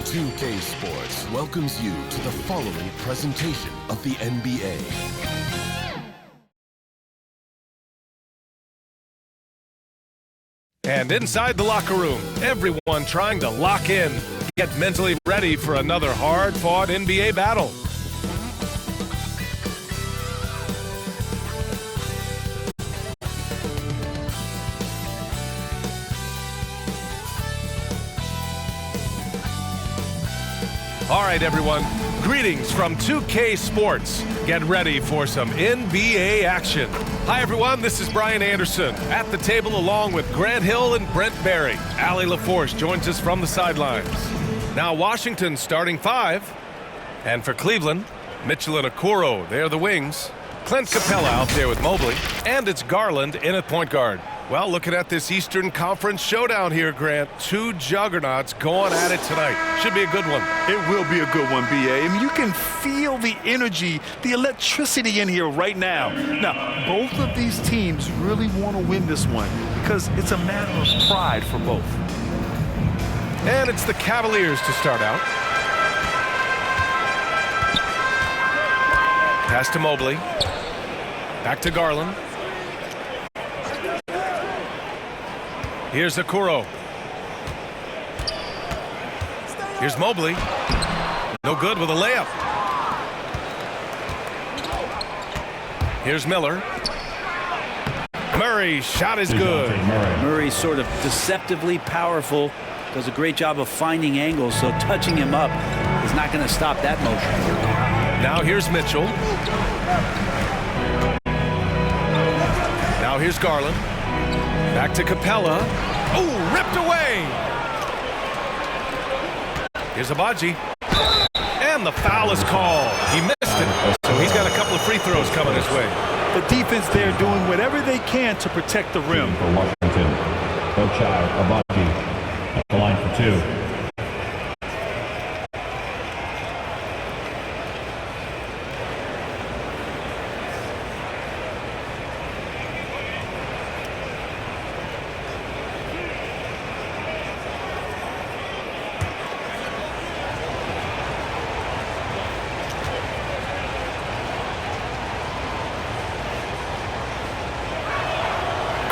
2K Sports welcomes you to the following presentation of the NBA. And inside the locker room, everyone trying to lock in, get mentally ready for another hard-fought NBA battle. All right, everyone, greetings from 2K Sports. Get ready for some NBA action. Hi, everyone, this is Brian Anderson at the table along with Grant Hill and Brent Barry. Allie LaForce joins us from the sidelines. Now Washington starting five. And for Cleveland, Mitchell and Okoro, they're the wings. Clint Capella out there with Mobley. And it's Garland in at point guard. Well, looking at this Eastern Conference showdown here, Grant, two juggernauts going at it tonight. Should be a good one. It will be a good one, B.A. I mean, you can feel the energy, the electricity in here right now. Now, both of these teams really want to win this one because it's a matter of pride for both. And it's the Cavaliers to start out. Pass to Mobley. Back to Garland. Here's Okoro. Here's Mobley. No good with a layup. Here's Miller. Murray's shot is good. Murray's sort of deceptively powerful. Does a great job of finding angles, so touching him up is not going to stop that motion. Now here's Mitchell. Now here's Garland. Back to Capella. Oh, ripped away. Here's Abaji. And the foul is called. He missed it, so he's got a couple of free throws coming his way. The defense there doing whatever they can to protect the rim. For Washington, Ochai Abaji at the line for two.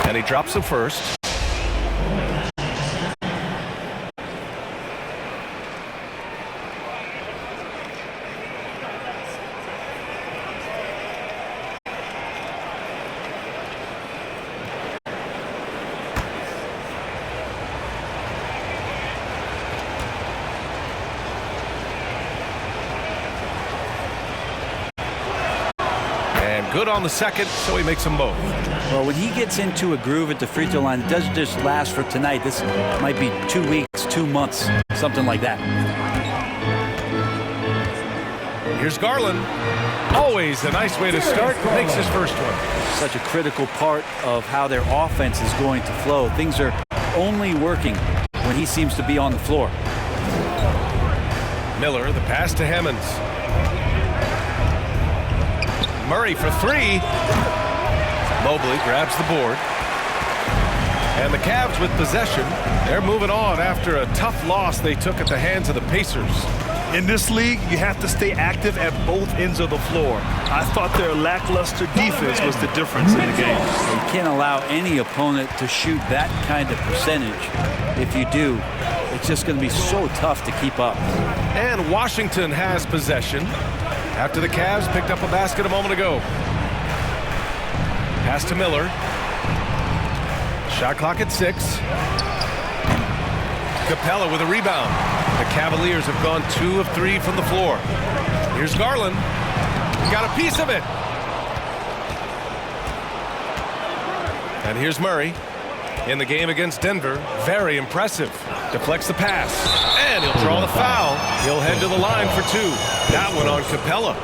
And he drops the first. And good on the second, so he makes them both. Well, when he gets into a groove at the free throw line, it doesn't just last for tonight. This might be 2 weeks, 2 months, something like that. Here's Garland. Always a nice way to start. Makes his first one. Such a critical part of how their offense is going to flow. Things are only working when he seems to be on the floor. Miller, the pass to Hammonds. Murray for three. Mobley grabs the board. And the Cavs with possession. They're moving on after a tough loss they took at the hands of the Pacers. In this league, you have to stay active at both ends of the floor. I thought their lackluster defense was the difference in the game. You can't allow any opponent to shoot that kind of percentage. If you do, it's just going to be so tough to keep up. And Washington has possession after the Cavs picked up a basket a moment ago. Pass to Miller. Shot clock at 6. Capella with a rebound. The Cavaliers have gone 2 of 3 from the floor. Here's Garland. Got a piece of it. And here's Murray. In the game against Denver, very impressive. Deflects the pass. And he'll draw the foul. He'll head to the line for 2. That one on Capella.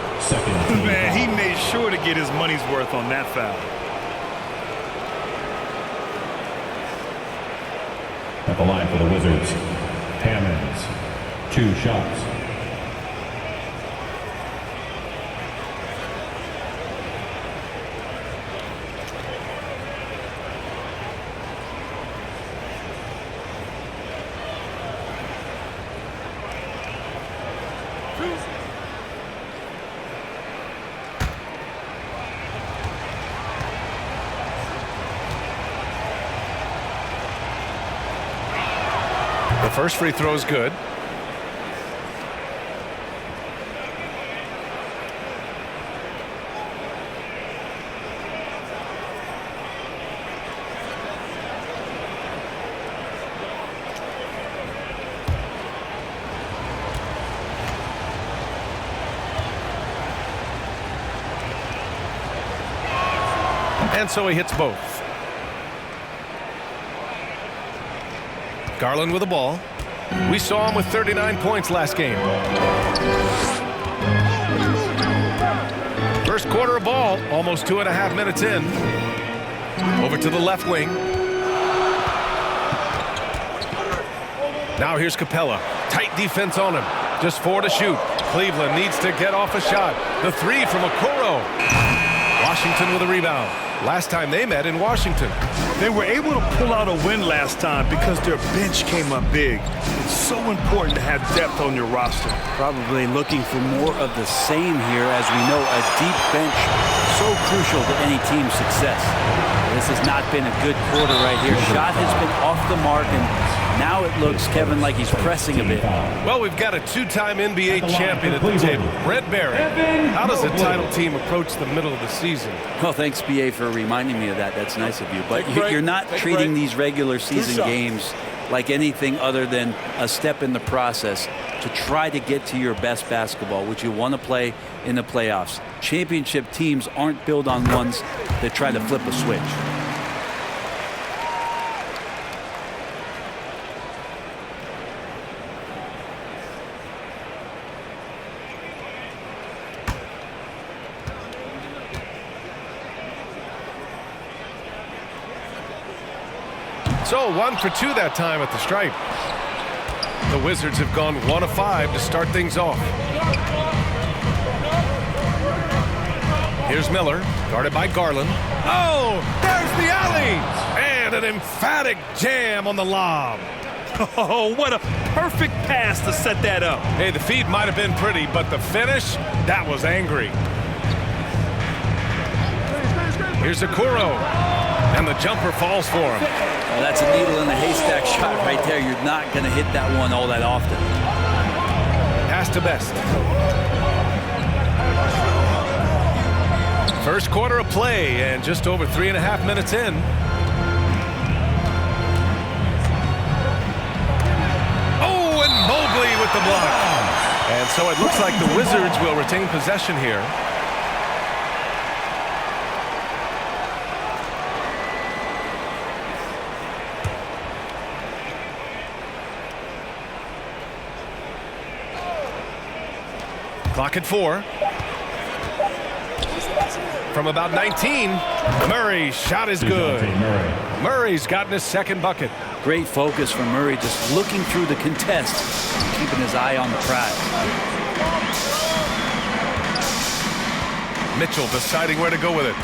Man, he made sure to get his money's worth on that foul. At the line for the Wizards, Hammonds, 2 shots. The first free throw is good. And so he hits both. Garland with the ball. We saw him with 39 points last game. First quarter of ball, almost 2.5 minutes in. Over to the left wing. Now here's Capella. Tight defense on him. Just 4 to shoot. Cleveland needs to get off a shot. The 3 from Okoro. Washington with a rebound. Last time they met in Washington. They were able to pull out a win last time because their bench came up big. It's so important to have depth on your roster. Probably looking for more of the same here. As we know, a deep bench so crucial to any team's success. This has not been a good quarter right here. Shot has been off the mark, and now it looks, Kevin, like he's pressing a bit. Well, we've got a 2-time NBA champion at the table, Brett Barry. How does a title team approach the middle of the season? Well, thanks, BA, for reminding me of that. That's nice of you. But you're not treating these regular season games like anything other than a step in the process to try to get to your best basketball, which you want to play in the playoffs. Championship teams aren't built on ones that try to flip a switch. So 1 for 2 that time at the stripe. The Wizards have gone 1 of 5 to start things off. Here's Miller, guarded by Garland. Oh, there's the alley! And an emphatic jam on the lob. Oh, what a perfect pass to set that up. Hey, the feed might have been pretty, but the finish, that was angry. Here's Okoro, and the jumper falls for him. Well, that's a needle in the haystack shot right there. You're not going to hit that one all that often. Pass to Best. First quarter of play, and just over 3.5 minutes in. Oh, and Mobley with the block. And so it looks like the Wizards will retain possession here. Clock at 4. From about 19, Murray's shot is good. Murray's gotten his second bucket. Great focus from Murray, just looking through the contest, keeping his eye on the prize. Mitchell deciding where to go with it.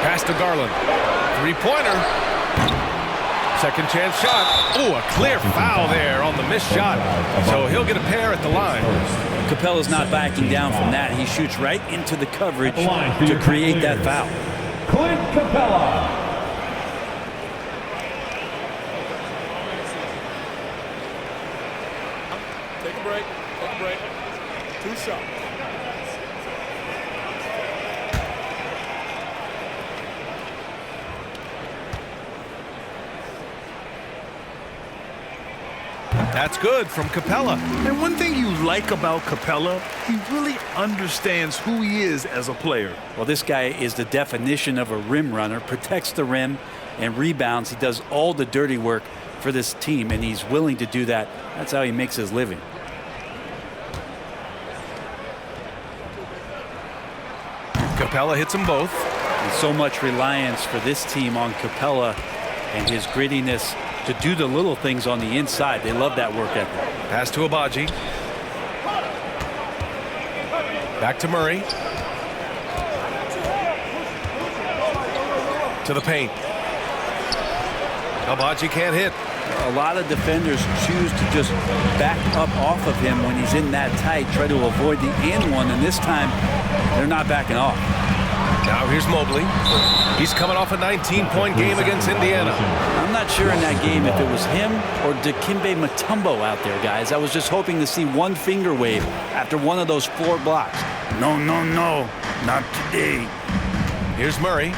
Pass to Garland. Three-pointer. Second chance shot. Oh, a clear foul there on the missed shot. So he'll get a pair at the line. Capella's not backing down from that. He shoots right into the coverage to create that foul. Clint Capella. Take a break. Take a break. 2 shots. That's good from Capella. And one thing you like about Capella, he really understands who he is as a player. Well, this guy is the definition of a rim runner, protects the rim and rebounds. He does all the dirty work for this team, and he's willing to do that. That's how he makes his living. Capella hits them both. And so much reliance for this team on Capella and his grittiness to do the little things on the inside. They love that work ethic. Pass to Abaji. Back to Murray. To the paint. Abaji can't hit. A lot of defenders choose to just back up off of him when he's in that tight, try to avoid the and one, and this time they're not backing off. Now here's Mobley. He's coming off a 19-point game against Indiana. I'm not sure in that game if it was him or Dikembe Mutombo out there, guys. I was just hoping to see one finger wave after one of those 4 blocks. No, no, no, not today. Here's Murray.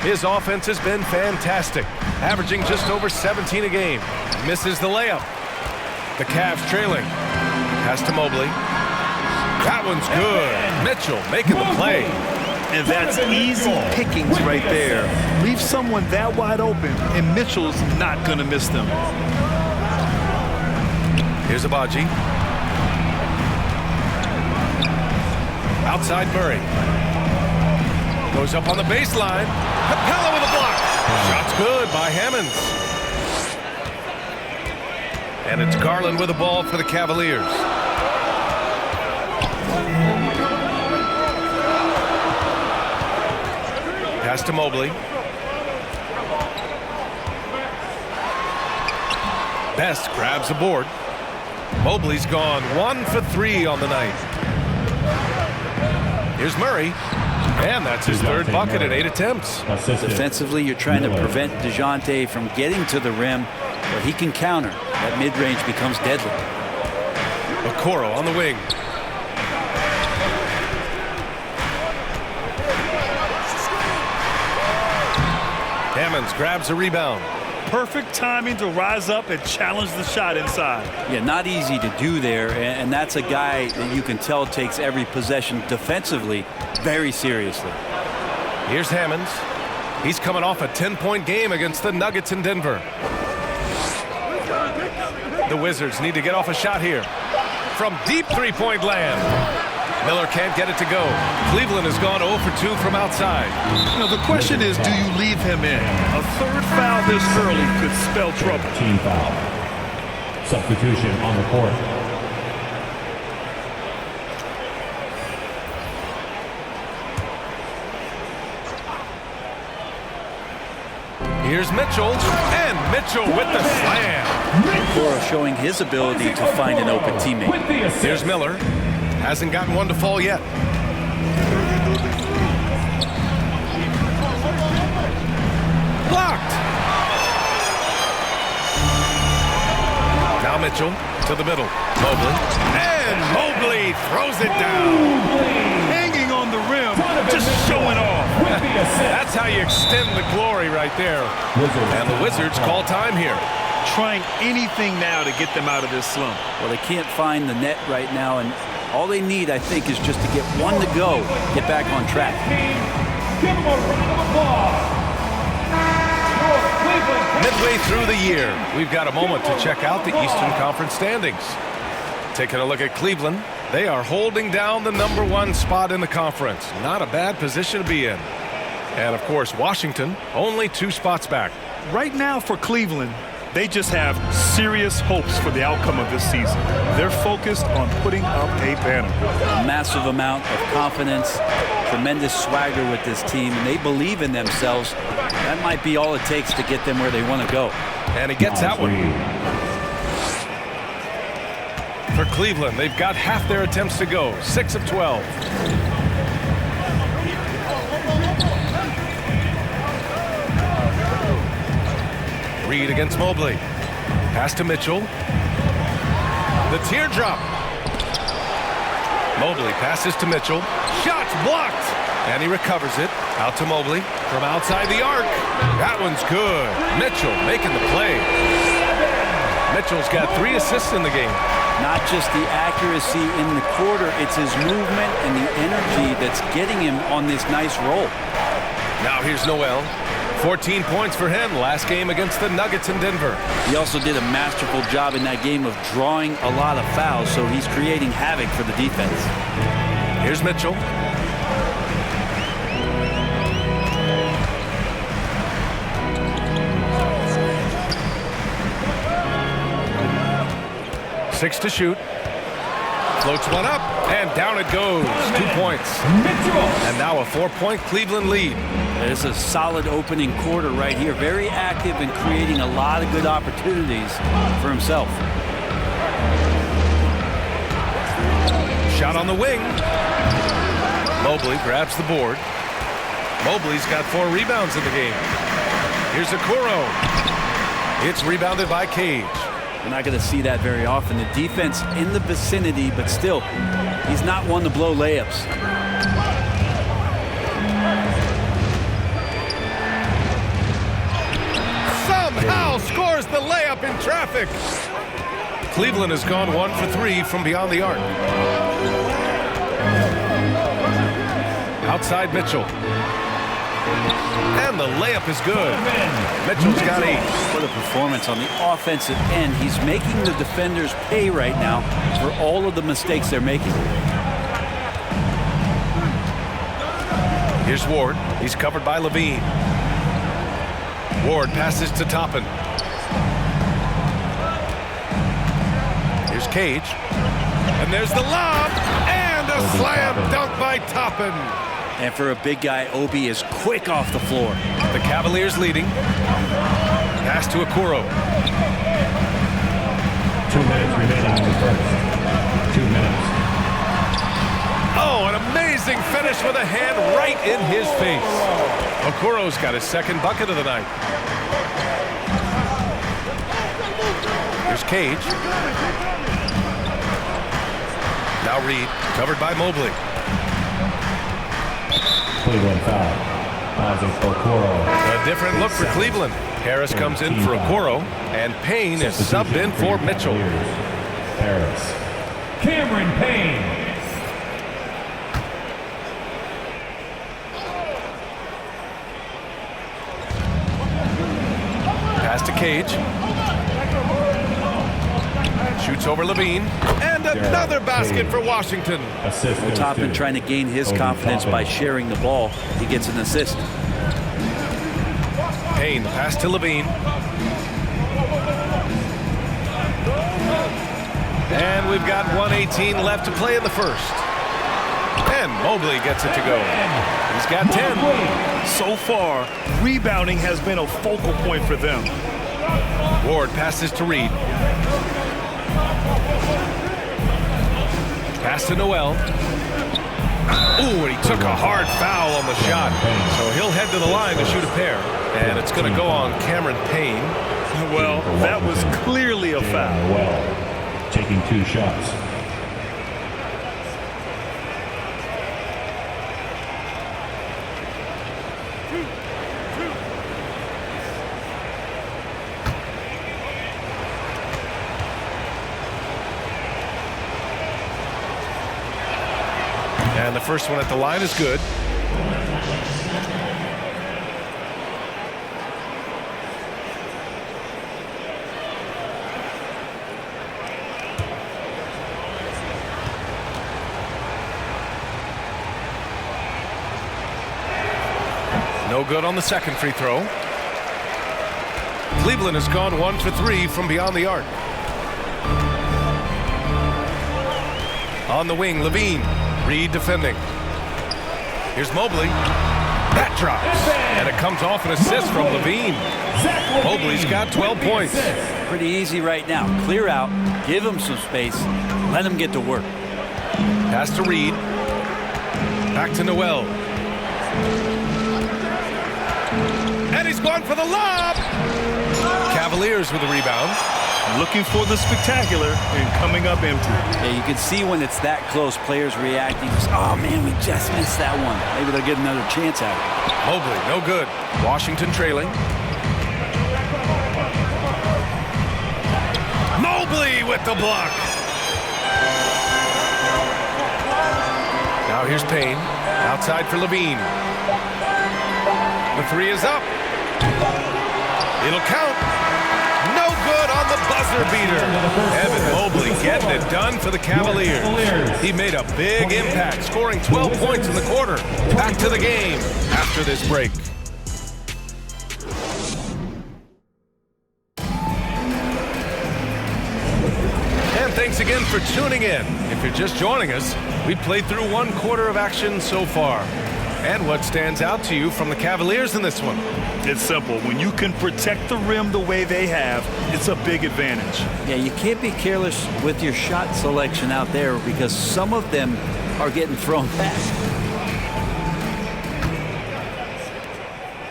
His offense has been fantastic, averaging just over 17 a game. Misses the layup. The Cavs trailing. Pass to Mobley. That one's good. Mitchell making the play. And that's easy pickings right there. Leave someone that wide open, and Mitchell's not going to miss them. Here's Abaji. Outside Murray. Goes up on the baseline. Capella with a block. Shot's good by Hammonds. And it's Garland with the ball for the Cavaliers. Pass to Mobley. Best grabs the board. Mobley's gone 1 for 3 on the night. Here's Murray. And that's his third bucket in 8 attempts. Defensively, you're trying to prevent Dejounte from getting to the rim, but he can counter. That mid-range becomes deadly. Okoro on the wing. Hammonds grabs a rebound. Perfect timing to rise up and challenge the shot inside. Yeah, not easy to do there, and that's a guy that you can tell takes every possession defensively very seriously. Here's Hammonds. He's coming off a 10-point game against the Nuggets in Denver. The Wizards need to get off a shot here from deep three-point land. Miller can't get it to go. Cleveland has gone 0 for 2 from outside. Now the question is, do you leave him in? A third foul this early could spell trouble. Team foul. Substitution on the court. Here's Mitchell, and Mitchell with the slam. Okoro showing his ability to find an open teammate. Here's Miller. Hasn't gotten one to fall yet. Blocked. Now Mitchell to the middle. Mobley. And Mobley throws it down. Hanging on the rim, just showing off. That's how you extend the glory right there. And the Wizards call time here. Trying anything now to get them out of this slump. Well, they can't find the net right now, and all they need, I think, is just to get one to go, get back on track. Give them a round of applause. Midway through the year, we've got a moment to check out the Eastern Conference standings. Taking a look at Cleveland, they are holding down the #1 spot in the conference. Not a bad position to be in. And, of course, Washington, only 2 spots back. Right now for Cleveland, they just have serious hopes for the outcome of this season. They're focused on putting up a banner. A massive amount of confidence, tremendous swagger with this team, and they believe in themselves. That might be all it takes to get them where they want to go. And he gets that one. For Cleveland, they've got half their attempts to go, 6 of 12. Reed against Mobley. Pass to Mitchell. The teardrop. Mobley passes to Mitchell. Shot's blocked. And he recovers it. Out to Mobley from outside the arc. That one's good. Mitchell making the play. Mitchell's got 3 assists in the game. Not just the accuracy in the quarter, it's his movement and the energy that's getting him on this nice roll. Now here's Noel. 14 points for him last game against the Nuggets in Denver. He also did a masterful job in that game of drawing a lot of fouls, so he's creating havoc for the defense. Here's Mitchell. Six to shoot. Floats one up, and down it goes. 2 points. And now a 4-point Cleveland lead. It's a solid opening quarter right here. Very active and creating a lot of good opportunities for himself. Shot on the wing. Mobley grabs the board. Mobley's got 4 rebounds in the game. Here's Okoro. It's rebounded by Cage. We're not going to see that very often. The defense in the vicinity, but still, he's not one to blow layups. Somehow scores the layup in traffic. Cleveland has gone 1 for 3 from beyond the arc. Outside Mitchell. And the layup is good. Mitchell's got 8. What a performance on the offensive end. He's making the defenders pay right now for all of the mistakes they're making. Here's Ward. He's covered by Levine. Ward passes to Toppin. Here's Cage. And there's the lob. And a slam dunk by Toppin. And for a big guy, Obi is quick off the floor. The Cavaliers leading. Pass to Okoro. 2 minutes remaining in the first. 2 minutes. Oh, an amazing finish with a hand right in his face. Okoro's got his 2nd bucket of the night. Here's Cage. Now Reed, covered by Mobley. Cleveland foul. Causing Okoro. A different look for Cleveland. Harris comes in for Okoro, and Payne is subbed in for Mitchell. Harris. Cameron Payne. Pass to Cage. Shoots over Levine. And another basket for Washington. Assist. Toppin trying to gain his confidence by sharing the ball. He gets an assist. Payne, pass to Levine. And we've got 1:18 left to play in the first. And Mobley gets it to go. He's got 10. So far, rebounding has been a focal point for them. Ward passes to Reed. Pass to Noel. Ooh, and he took a hard foul on the shot. So he'll head to the line to shoot a pair. And it's going to go on Cameron Payne. Well, that was clearly a foul. Well, taking 2 shots. And the first one at the line is good. No good on the second free throw. Cleveland has gone 1 for 3 from beyond the arc. On the wing, Levine. Reed defending. Here's Mobley. That drops. And it comes off an assist from Levine. Mobley's got 12 points. Pretty easy right now. Clear out. Give him some space. Let him get to work. Pass to Reed. Back to Noel. And he's gone for the lob. Cavaliers with the rebound. Looking for the spectacular and coming up empty. Yeah, you can see when it's that close, players reacting. Just, oh, man, we just missed that one. Maybe they'll get another chance at it. Mobley, no good. Washington trailing. Mobley with the block. Now here's Payne. Outside for Levine. The 3 is up. It'll count. No good on the buzzer beater. Evan Mobley getting it done for the Cavaliers. He made a big impact, scoring 12 points in the quarter. Back to the game after this break. And thanks again for tuning in. If you're just joining us, we played through 1 quarter of action so far. And what stands out to you from the Cavaliers in this one? It's simple. When you can protect the rim the way they have, it's a big advantage. Yeah, you can't be careless with your shot selection out there because some of them are getting thrown back.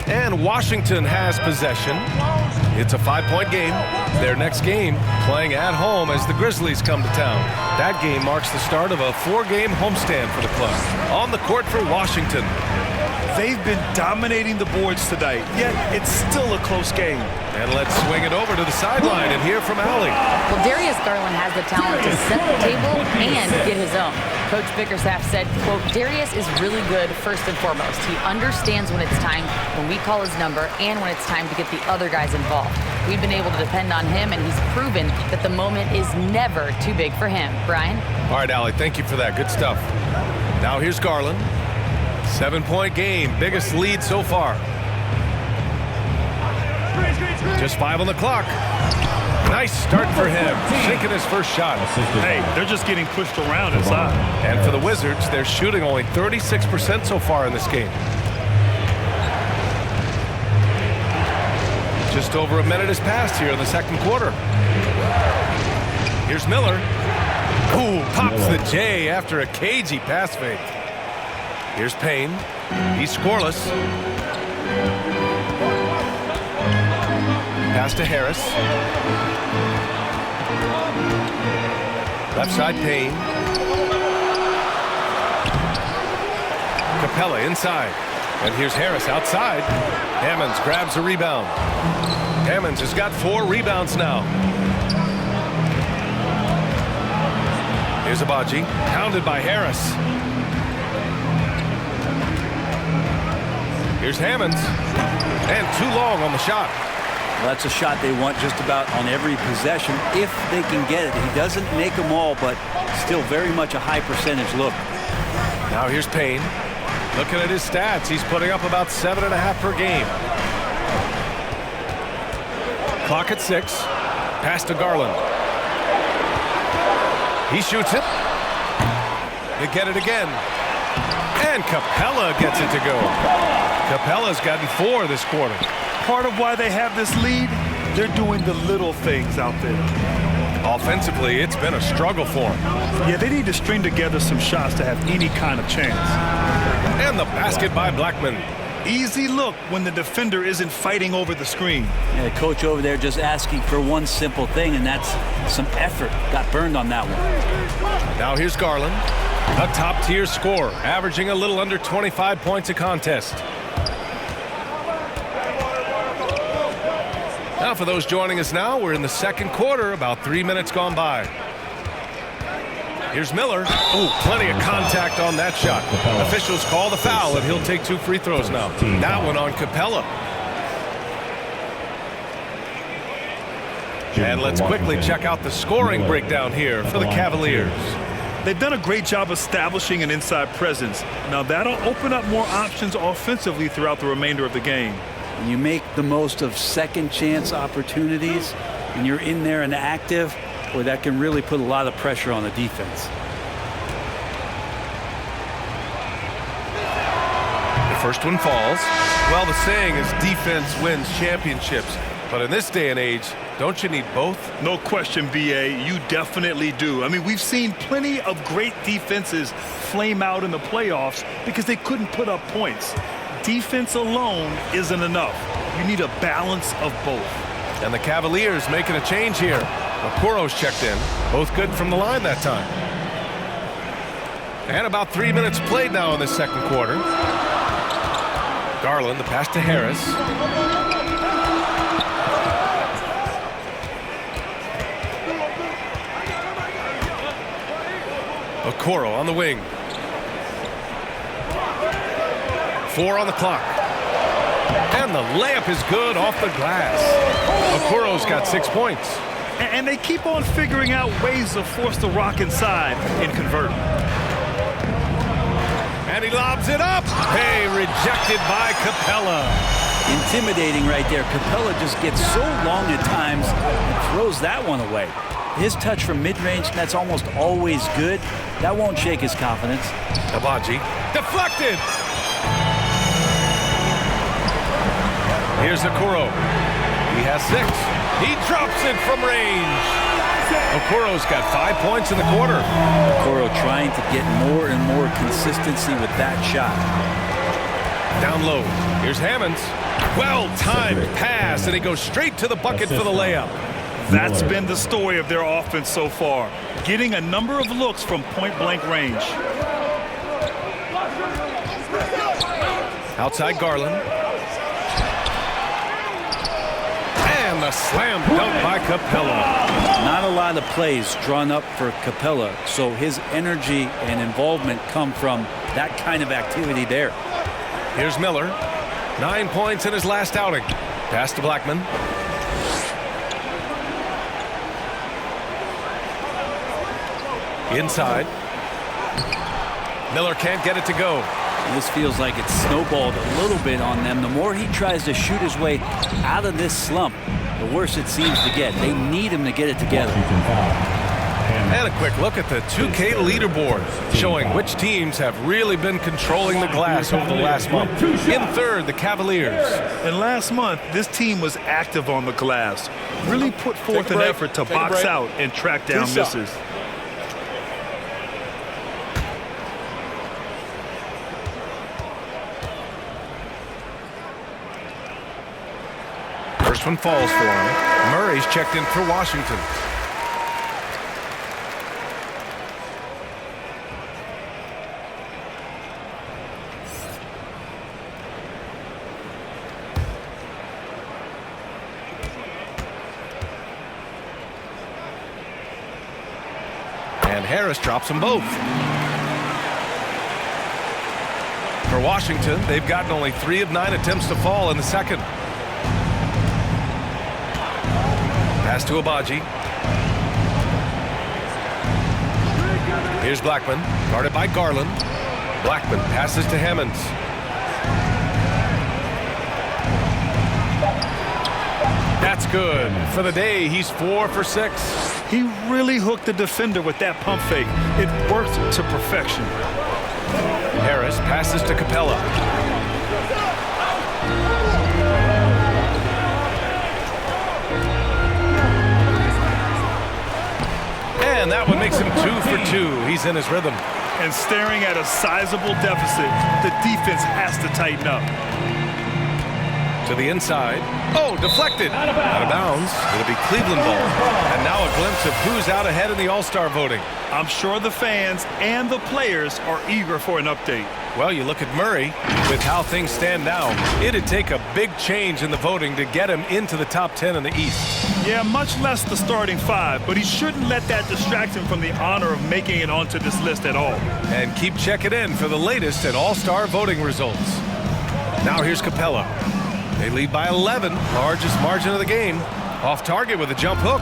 And Washington has possession. It's a 5-point game. Their next game playing at home as the Grizzlies come to town. That game marks the start of a 4-game homestand for the club. On the court for Washington. They've been dominating the boards tonight, yet it's still a close game. And let's swing it over to the sideline and hear from Allie. Well, Darius Garland has the talent to set the table and get his own. Coach Bickerstaff said, quote, Darius is really good first and foremost. He understands when it's time, when we call his number, and when it's time to get the other guys involved. We've been able to depend on him, and he's proven that the moment is never too big for him. Brian? All right, Allie, thank you for that. Good stuff. Now here's Garland. 7-point game, biggest lead so far. Just 5 on the clock. Nice start for him, sinking his first shot. Hey, they're just getting pushed around inside. And for the Wizards, they're shooting only 36% so far in this game. Just over a minute has passed here in the second quarter. Here's Miller. Ooh, pops the J after a cagey pass fake. Here's Payne. He's scoreless. Pass to Harris. Left side, Payne. Capella inside. And here's Harris outside. Hammonds grabs a rebound. Hammonds has got 4 rebounds now. Here's Abaji, pounded by Harris. Here's Hammonds. And too long on the shot. Well, that's a shot they want just about on every possession if they can get it. He doesn't make them all, but still very much a high percentage look. Now here's Payne. Looking at his stats, he's putting up about 7.5 per game. Clock at 6. Pass to Garland. He shoots it. They get it again. And Capella gets it to go. Capella's gotten 4 this quarter. Part of why they have this lead, they're doing the little things out there. Offensively, it's been a struggle for them. Yeah, they need to string together some shots to have any kind of chance. And the basket by Blackman. Easy look when the defender isn't fighting over the screen. Yeah, the coach over there just asking for one simple thing, and that's some effort. Got burned on that one. Now here's Garland, a top-tier scorer, averaging a little under 25 points a contest. Now for those joining us now, we're in the second quarter, about 3 minutes gone by. Here's Miller. Oh, plenty of contact on that shot. Officials call the foul, and he'll take 2 free throws now. That one on Capella. And let's quickly check out the scoring breakdown here for the Cavaliers. They've done a great job establishing an inside presence. Now that'll open up more options offensively throughout the remainder of the game. When you make the most of second chance opportunities and you're in there and active, boy, that can really put a lot of pressure on the defense. The first one falls. Well, the saying is defense wins championships. But in this day and age, don't you need both? No question, B.A. You definitely do. I mean, we've seen plenty of great defenses flame out in the playoffs because they couldn't put up points. Defense alone isn't enough. You need a balance of both. And the Cavaliers making a change here. Okoro's checked in. Both good from the line that time. And about 3 minutes played now in the second quarter. Garland, the pass to Harris. Okoro on the wing. 4 on the clock. And the layup is good off the glass. Okoro's got 6 points. And they keep on figuring out ways to force the rock inside and convert. And he lobs it up. Hey, rejected by Capella. Intimidating right there. Capella just gets so long at times and throws that one away. his touch from mid-range, that's almost always good. That won't shake his confidence. Abaji deflected. Here's Okoro. He has 6. He drops it from range. Okoro's got 5 points in the quarter. Okoro trying to get more and more consistency with that shot. Down low. Here's Hammonds. Well-timed pass, and he goes straight to the bucket for the layup. That's been the story of their offense so far, getting a number of looks from point-blank range. Outside Garland. And the slam dunk by Capella. Not a lot of plays drawn up for Capella, so his energy and involvement come from that kind of activity there. Here's Miller. 9 points in his last outing. Pass to Blackman. Inside. Miller can't get it to go. This feels like it's snowballed a little bit on them. The more he tries to shoot his way out of this slump, the worse it seems to get. They need him to get it together. And a quick look at the 2K leaderboard, showing which teams have really been controlling the glass over the last month. In third, the Cavaliers. And last month, this team was active on the glass, really put forth an effort to box out and track down misses. First one falls for him. Murray's checked in for Washington. And Harris drops them both. For Washington, they've gotten only 3 of 9 attempts to fall in the second. Pass to Abaji. Here's Blackman, guarded by Garland. Blackman passes to Hammonds. That's good. For the day, he's 4 for 6. He really hooked the defender with that pump fake. It worked to perfection. Harris passes to Capella. And that one makes him 2 for 2. He's in his rhythm. And staring at a sizable deficit, the defense has to tighten up. To the inside. Oh, deflected. Out of bounds. It'll be Cleveland ball. And now a glimpse of who's out ahead in the All-Star voting. I'm sure the fans and the players are eager for an update. Well, you look at Murray. With how things stand now, it'd take a big change in the voting to get him into the top 10 in the East. Yeah, much less the starting 5, but he shouldn't let that distract him from the honor of making it onto this list at all. And keep checking in for the latest at All-Star voting results. Now here's Capella. They lead by 11, largest margin of the game. Off target with a jump hook.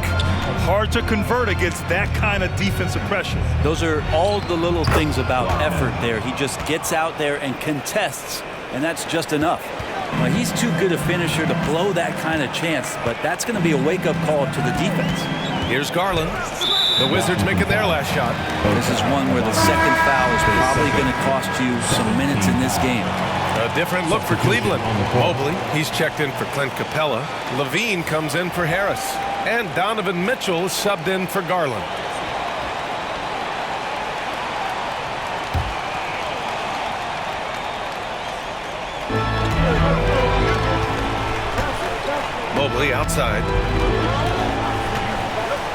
Hard to convert against that kind of defensive pressure. Those are all the little things about effort there. He just gets out there and contests, and that's just enough. Well, he's too good a finisher to blow that kind of chance, but that's going to be a wake-up call to the defense. Here's Garland. The Wizards making their last shot. This is one where the second foul is probably going to cost you some minutes in this game. A different look for Cleveland. Mobley, he's checked in for Clint Capella. Levine comes in for Harris. And Donovan Mitchell is subbed in for Garland. Mobley outside.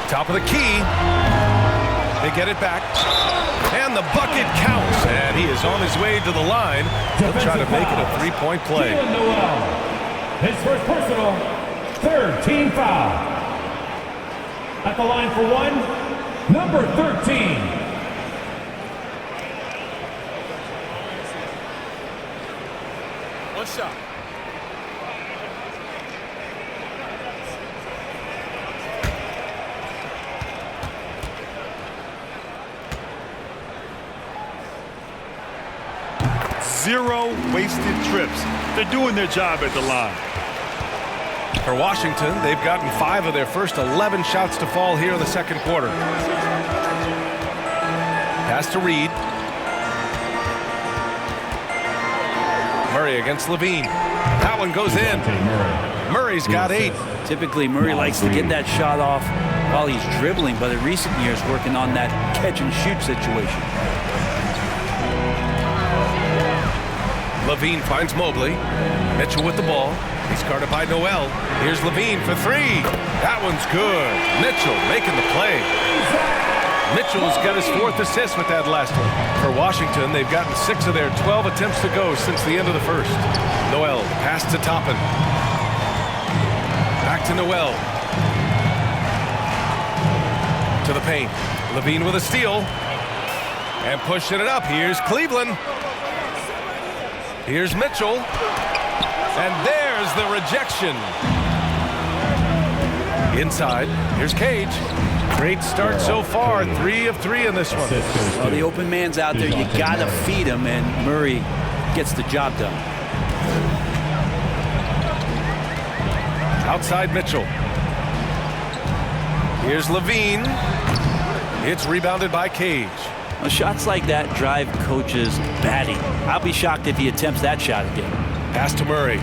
Top of the key. They get it back. And the bucket counts. And he is on his way to the line. He'll try to make it a three-point play. His first personal, third team foul. At the line for one, number 13. One shot. Zero wasted trips. They're doing their job at the line. For Washington, they've gotten 5 of their first 11 shots to fall here in the second quarter. Pass to Reed. Murray against Levine. That one goes in. Murray's got 8. Typically, Murray likes to get that shot off while he's dribbling, but in recent years, working on that catch-and-shoot situation. Levine finds Mobley. Mitchell with the ball. He's guarded by Noel. Here's Levine for 3. That one's good. Mitchell making the play. Mitchell's got his 4th assist with that last one. For Washington, they've gotten 6 of their 12 attempts to go since the end of the first. Noel, pass to Toppin. Back to Noel. To the paint. Levine with a steal. And pushing it up. Here's Cleveland. Here's Mitchell. And there's the rejection. Inside. Here's Cage. Great start so far. 3 of 3 in this one. Well, the open man's out there. You got to feed him, and Murray gets the job done. Outside Mitchell. Here's Levine. It's rebounded by Cage. Well, shots like that drive coaches batty. I'll be shocked if he attempts that shot again. Pass to Murray.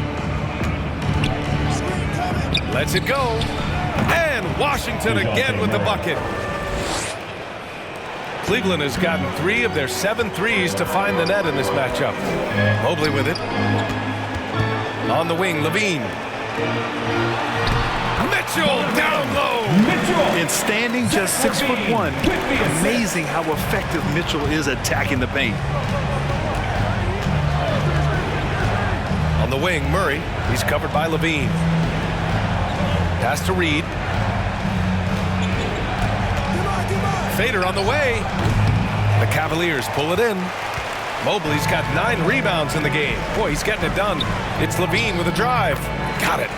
Lets it go. And Washington again with the bucket. Cleveland has gotten 3 of their 7 threes to find the net in this matchup. Mobley with it. On the wing, Levine. Mitchell down low. And standing just 6'1", amazing how effective Mitchell is attacking the paint. On the wing, Murray. He's covered by Levine. Pass to Reed. Fader on the way. The Cavaliers pull it in. Mobley's got 9 rebounds in the game. Boy, he's getting it done. It's Levine with a drive. Got it.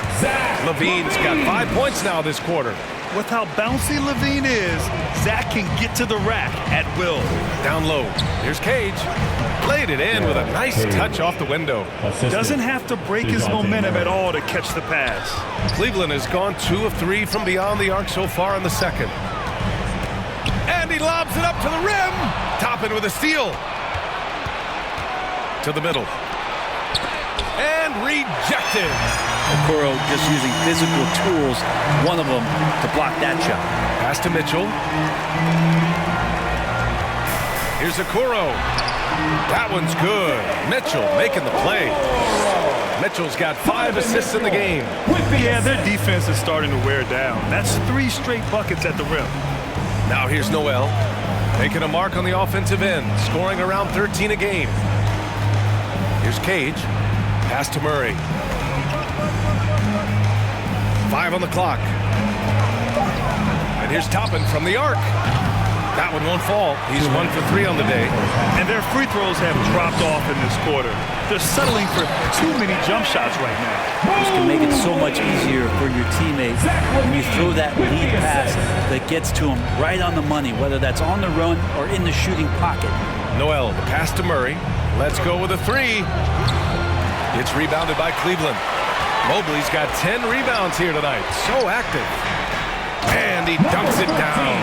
Levine's got 5 points now this quarter. With how bouncy Levine is, Zach can get to the rack at will. Down low. Here's Cage. Played it in with a nice touch off the window. Doesn't have to break his momentum at all to catch the pass. Cleveland has gone 2 of 3 from beyond the arc so far in the second. And he lobs it up to the rim. Toppin with a steal. To the middle. And rejected. Okoro just using physical tools, one of them to block that shot. Pass to Mitchell. Here's Okoro. That one's good. Mitchell making the play. Mitchell's got 5 assists in the game. Yeah, their defense is starting to wear down. That's 3 straight buckets at the rim. Now here's Noel. Making a mark on the offensive end. Scoring around 13 a game. Here's Cage. Pass to Murray. 5 on the clock. And here's Toppin from the arc. That one won't fall. He's 1 for 3 on the day. And their free throws have dropped off in this quarter. They're settling for too many jump shots right now. This can make it so much easier for your teammates when you throw that lead pass that gets to them right on the money, whether that's on the run or in the shooting pocket. Noel, the pass to Murray. Let's go with a 3. It's rebounded by Cleveland. Mobley's got 10 rebounds here tonight. So active. And he dunks it down.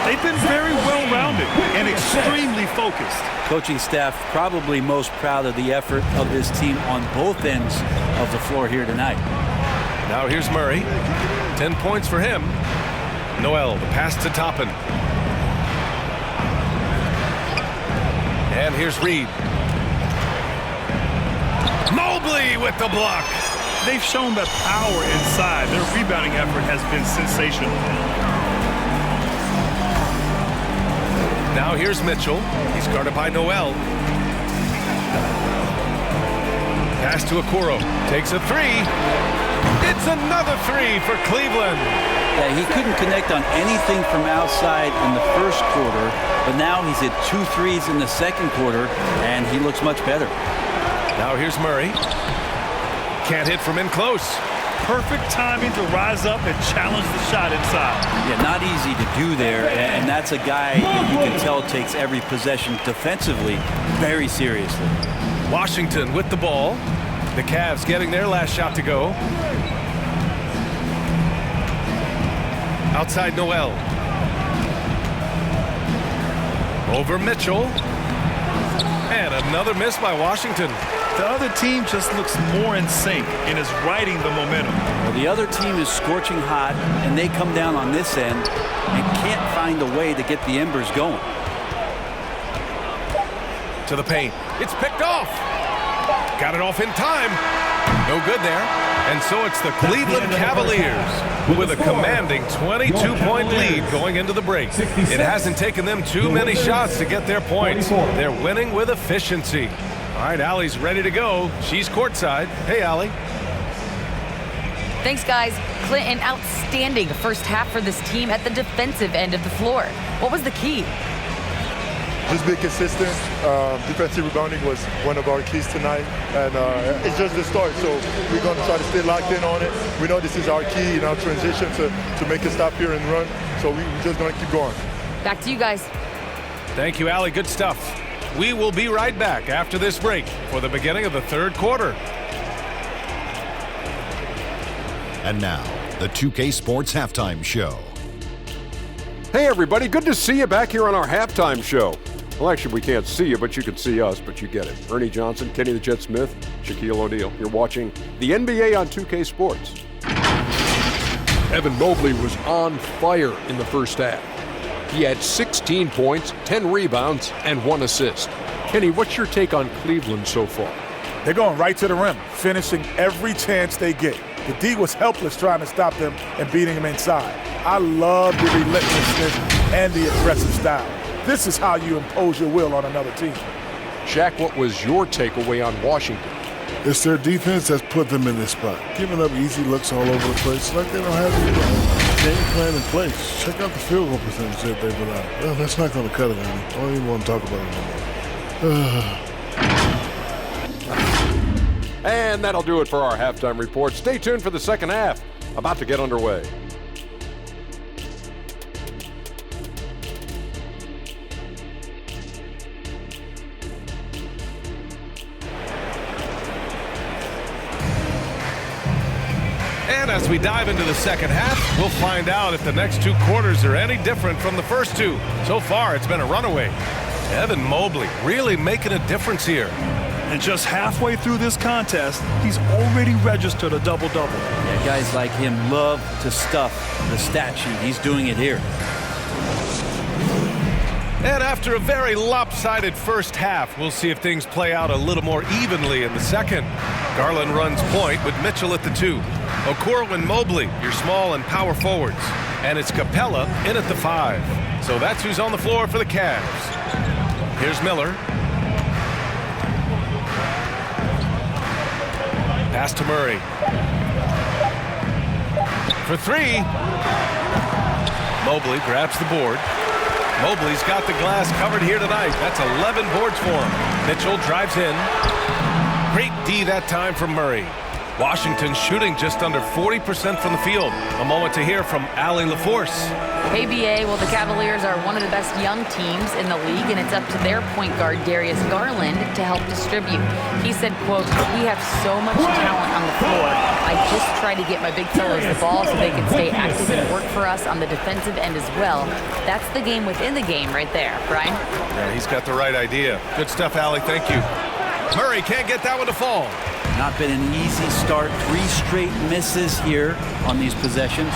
They've been very well-rounded and extremely focused. Coaching staff probably most proud of the effort of this team on both ends of the floor here tonight. Now here's Murray. 10 points for him. Noel, the pass to Toppin. And here's Reed. Mobley with the block. They've shown that power inside. Their rebounding effort has been sensational. Now here's Mitchell. He's guarded by Noel. Pass to Okoro. Takes a 3. It's another 3 for Cleveland. Yeah, he couldn't connect on anything from outside in the first quarter, but now he's hit 2 threes in the second quarter, and he looks much better. Now here's Murray. Can't hit from in close. Perfect timing to rise up and challenge the shot inside. Yeah, not easy to do there, and that's a guy that you can tell takes every possession defensively very seriously. Washington with the ball. The Cavs getting their last shot to go. Outside Noel. Over Mitchell. And another miss by Washington. The other team just looks more in sync and is riding the momentum. Well, the other team is scorching hot, and they come down on this end and can't find a way to get the embers going. To the paint. It's picked off. Got it off in time. No good there. And so it's the Cleveland Cavaliers with a commanding 22-point lead going into the break. It hasn't taken them too many shots to get their points. They're winning with efficiency. All right, Allie's ready to go. She's courtside. Hey, Allie. Thanks, guys. Clint, an outstanding first half for this team at the defensive end of the floor. What was the key? Just be consistent. Defensive rebounding was one of our keys tonight, and it's just the start. So we're going to try to stay locked in on it. We know this is our key in our transition to make a stop here and run. So we're just going to keep going. Back to you guys. Thank you, Allie. Good stuff. We will be right back after this break for the beginning of the third quarter. And now, the 2K Sports Halftime Show. Hey, everybody. Good to see you back here on our halftime show. Well, actually, we can't see you, but you can see us, but you get it. Ernie Johnson, Kenny the Jet Smith, Shaquille O'Neal. You're watching the NBA on 2K Sports. Evan Mobley was on fire in the first half. He had 16 points, 10 rebounds, and 1 assist. Kenny, what's your take on Cleveland so far? They're going right to the rim, finishing every chance they get. The D was helpless trying to stop them and beating them inside. I love the relentlessness and the aggressive style. This is how you impose your will on another team. Shaq, what was your takeaway on Washington? It's their defense that's put them in this spot. Giving up easy looks all over the place, like they don't have any game plan in place. Check out the field goal percentage that they've been out. Well, that's not going to cut it, Andy. I don't even want to talk about it anymore. And that'll do it for our halftime report. Stay tuned for the second half. About to get underway. And as we dive into the second half, we'll find out if the next two quarters are any different from the first two. So far, it's been a runaway. Evan Mobley really making a difference here. And just halfway through this contest, he's already registered a double-double. Yeah, guys like him love to stuff the stat sheet. He's doing it here. And after a very lopsided first half, we'll see if things play out a little more evenly in the second. Garland runs point with Mitchell at the 2. Okoro and Mobley, your small and power forwards. And it's Capella in at the 5. So that's who's on the floor for the Cavs. Here's Miller. Pass to Murray. For 3. Mobley grabs the board. Mobley's got the glass covered here tonight. That's 11 boards for him. Mitchell drives in. Great D that time from Murray. Washington shooting just under 40% from the field. A moment to hear from Allie LaForce. Hey, BA. Well, the Cavaliers are one of the best young teams in the league, and it's up to their point guard, Darius Garland, to help distribute. He said, quote, "We have so much talent on the floor. I just try to get my big fellows the ball so they can stay active and work for us on the defensive end as well." That's the game within the game right there, Brian. Yeah, he's got the right idea. Good stuff, Allie. Thank you. Murray can't get that one to fall. Not been an easy start. 3 straight misses here on these possessions.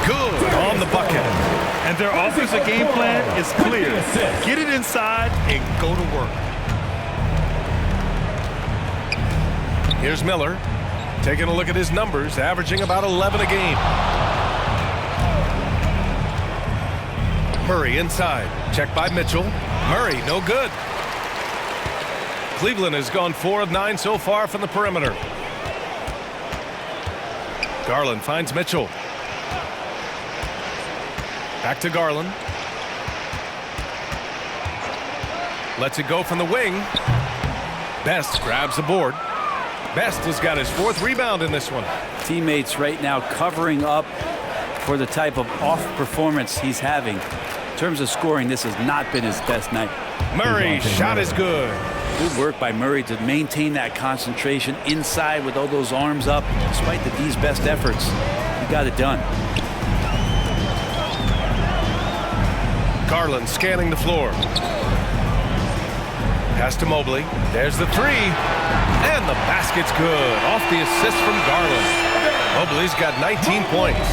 Good on the bucket. And their offensive game plan is clear. Get it inside and go to work. Here's Miller. Taking a look at his numbers, averaging about 11 a game. Murray inside. Checked by Mitchell. Murray, no good. Cleveland has gone 4 of 9 so far from the perimeter. Garland finds Mitchell. Back to Garland. Lets it go from the wing. Best grabs the board. Best has got his 4th rebound in this one. Teammates right now covering up for the type of off performance he's having. In terms of scoring, this has not been his best night. Murray's shot is good. Good work by Murray to maintain that concentration inside with all those arms up. Despite the D's best efforts, he got it done. Garland scanning the floor. Pass to Mobley. There's the three. And the basket's good. Off the assist from Garland. Mobley's got 19 points.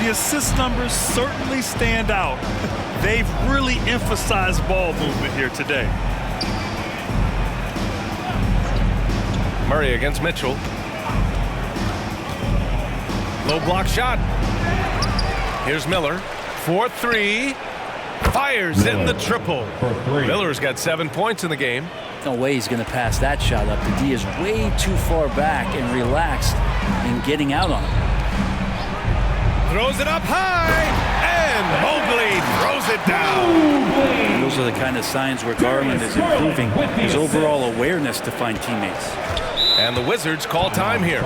The assist numbers certainly stand out. They've really emphasized ball movement here today. Murray against Mitchell. Low block shot. Here's Miller. 4-3. Fires in the triple. Miller's got 7 points in the game. No way he's going to pass that shot up. The D is way too far back and relaxed in getting out on him. Throws it up high, and Mobley throws it down. Those are the kind of signs where Garland is improving his overall awareness to find teammates. And the Wizards call time here.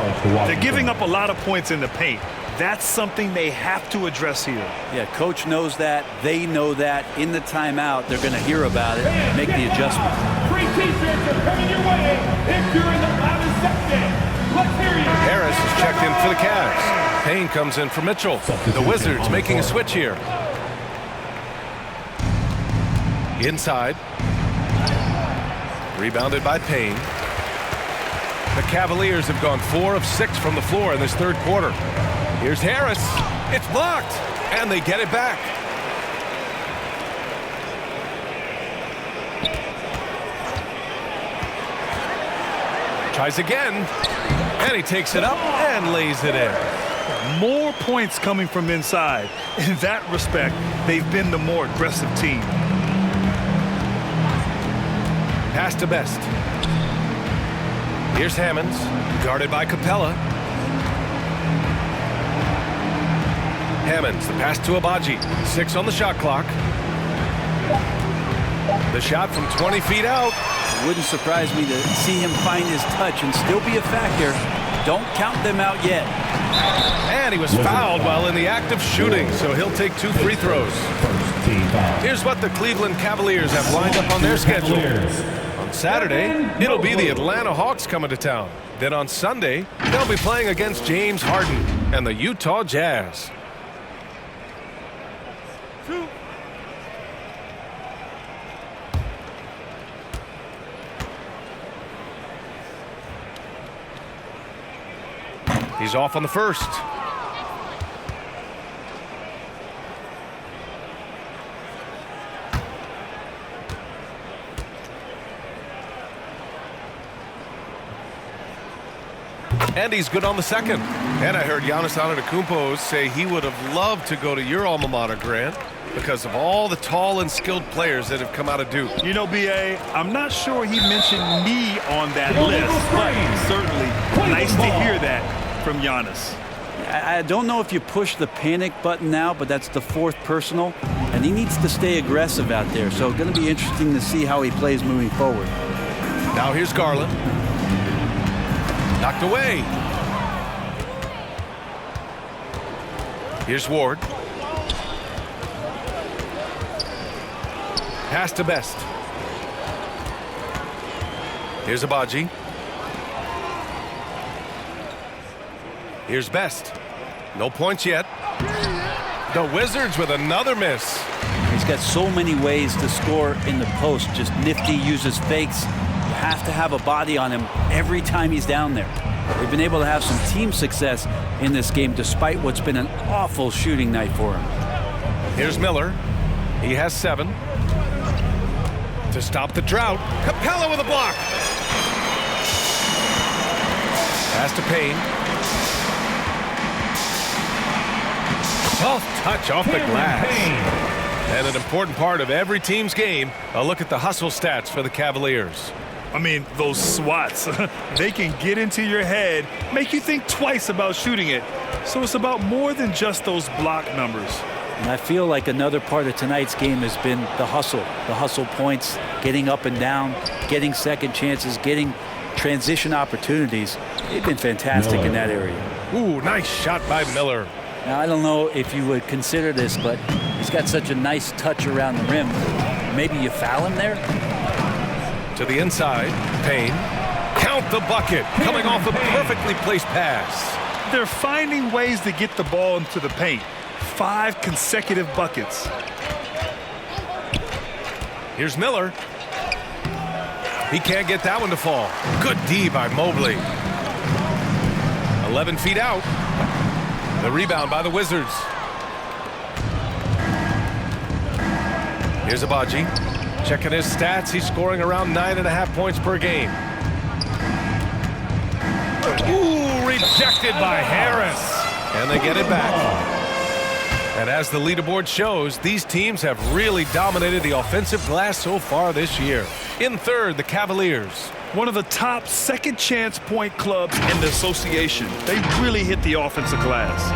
They're giving up a lot of points in the paint. That's something they have to address here. Yeah, coach knows that. They know that. In the timeout, they're going to hear about it and make the adjustment. Free t-shirts are coming your way if you're in the private section. Let's hear you. Harris is checked in for the Cavs. Payne comes in for Mitchell. The Wizards making a switch here. Inside. Rebounded by Payne. The Cavaliers have gone 4 of 6 from the floor in this third quarter. Here's Harris. It's blocked, and they get it back. Tries again, and he takes it up and lays it in. More points coming from inside. In that respect, they've been the more aggressive team. Pass to Best. Here's Hammonds, guarded by Capella. Hammonds, the pass to Abaji. 6 on the shot clock. The shot from 20 feet out. It wouldn't surprise me to see him find his touch and still be a factor. Don't count them out yet. And he was fouled while in the act of shooting, so he'll take 2 free throws. Here's what the Cleveland Cavaliers have lined up on their schedule. On Saturday, it'll be the Atlanta Hawks coming to town. Then on Sunday, they'll be playing against James Harden and the Utah Jazz. He's off on the first. And he's good on the second. And I heard Giannis Antetokounmpo say he would have loved to go to your alma mater, Grant, because of all the tall and skilled players that have come out of Duke. You know, B.A., I'm not sure he mentioned me on that list, but certainly nice to hear that from Giannis. I don't know if you push the panic button now, but that's the 4th personal, and he needs to stay aggressive out there. So it's going to be interesting to see how he plays moving forward. Now here's Garland. Knocked away. Here's Ward. Pass to Best. Here's Abaji. Here's Best. No points yet. The Wizards with another miss. He's got so many ways to score in the post. Just nifty, uses fakes. You have to have a body on him every time he's down there. They've been able to have some team success in this game despite what's been an awful shooting night for him. Here's Miller. He has 7. To stop the drought, Capella with a block. Pass to Payne. Soft touch off the glass. And an important part of every team's game, a look at the hustle stats for the Cavaliers. I mean, those swats, they can get into your head, make you think twice about shooting it. So it's about more than just those block numbers. And I feel like another part of tonight's game has been the hustle points, getting up and down, getting second chances, getting transition opportunities. They've been fantastic in that area. Ooh, nice shot by Miller. Now, I don't know if you would consider this, but he's got such a nice touch around the rim. Maybe you foul him there? To the inside, Payne. Count the bucket, coming off a perfectly placed pass. They're finding ways to get the ball into the paint. 5 consecutive buckets. Here's Miller. He can't get that one to fall. Good D by Mobley. 11 feet out. The rebound by the Wizards. Here's Abaji. Checking his stats. He's scoring around 9.5 points per game. Ooh, rejected by Harris. And they get it back. And as the leaderboard shows, these teams have really dominated the offensive glass so far this year. In third, the Cavaliers. One of the top second chance point clubs in the association. They really hit the offensive glass.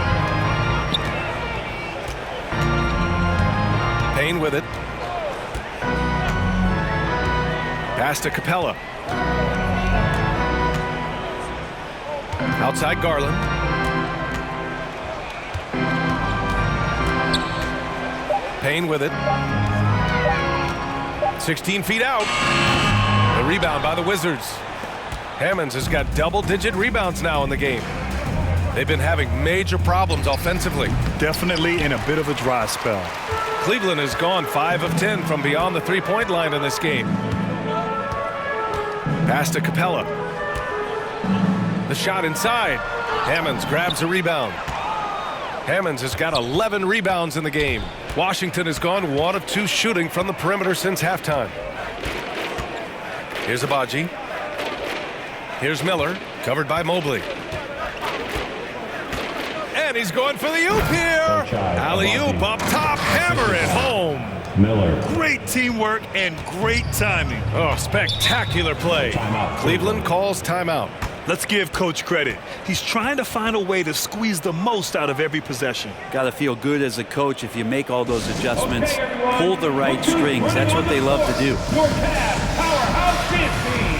Payne with it. Pass to Capella. Outside Garland. Payne with it. 16 feet out. The rebound by the Wizards. Hammonds has got double-digit rebounds now in the game. They've been having major problems offensively. Definitely in a bit of a dry spell. Cleveland has gone 5 of 10 from beyond the three-point line in this game. Pass to Capella. The shot inside. Hammonds grabs a rebound. Hammonds has got 11 rebounds in the game. Washington has gone 1 of 2 shooting from the perimeter since halftime. Here's Abaji. Here's Miller, covered by Mobley. And he's going for the oop here. Alley-oop up top, hammer it home. Miller. Great teamwork and great timing. Oh, spectacular play. Cleveland calls timeout. Let's give Coach credit. He's trying to find a way to squeeze the most out of every possession. Got to feel good as a coach if you make all those adjustments, pull the right strings. That's what they love to do. Your Cavs powerhouse dance team.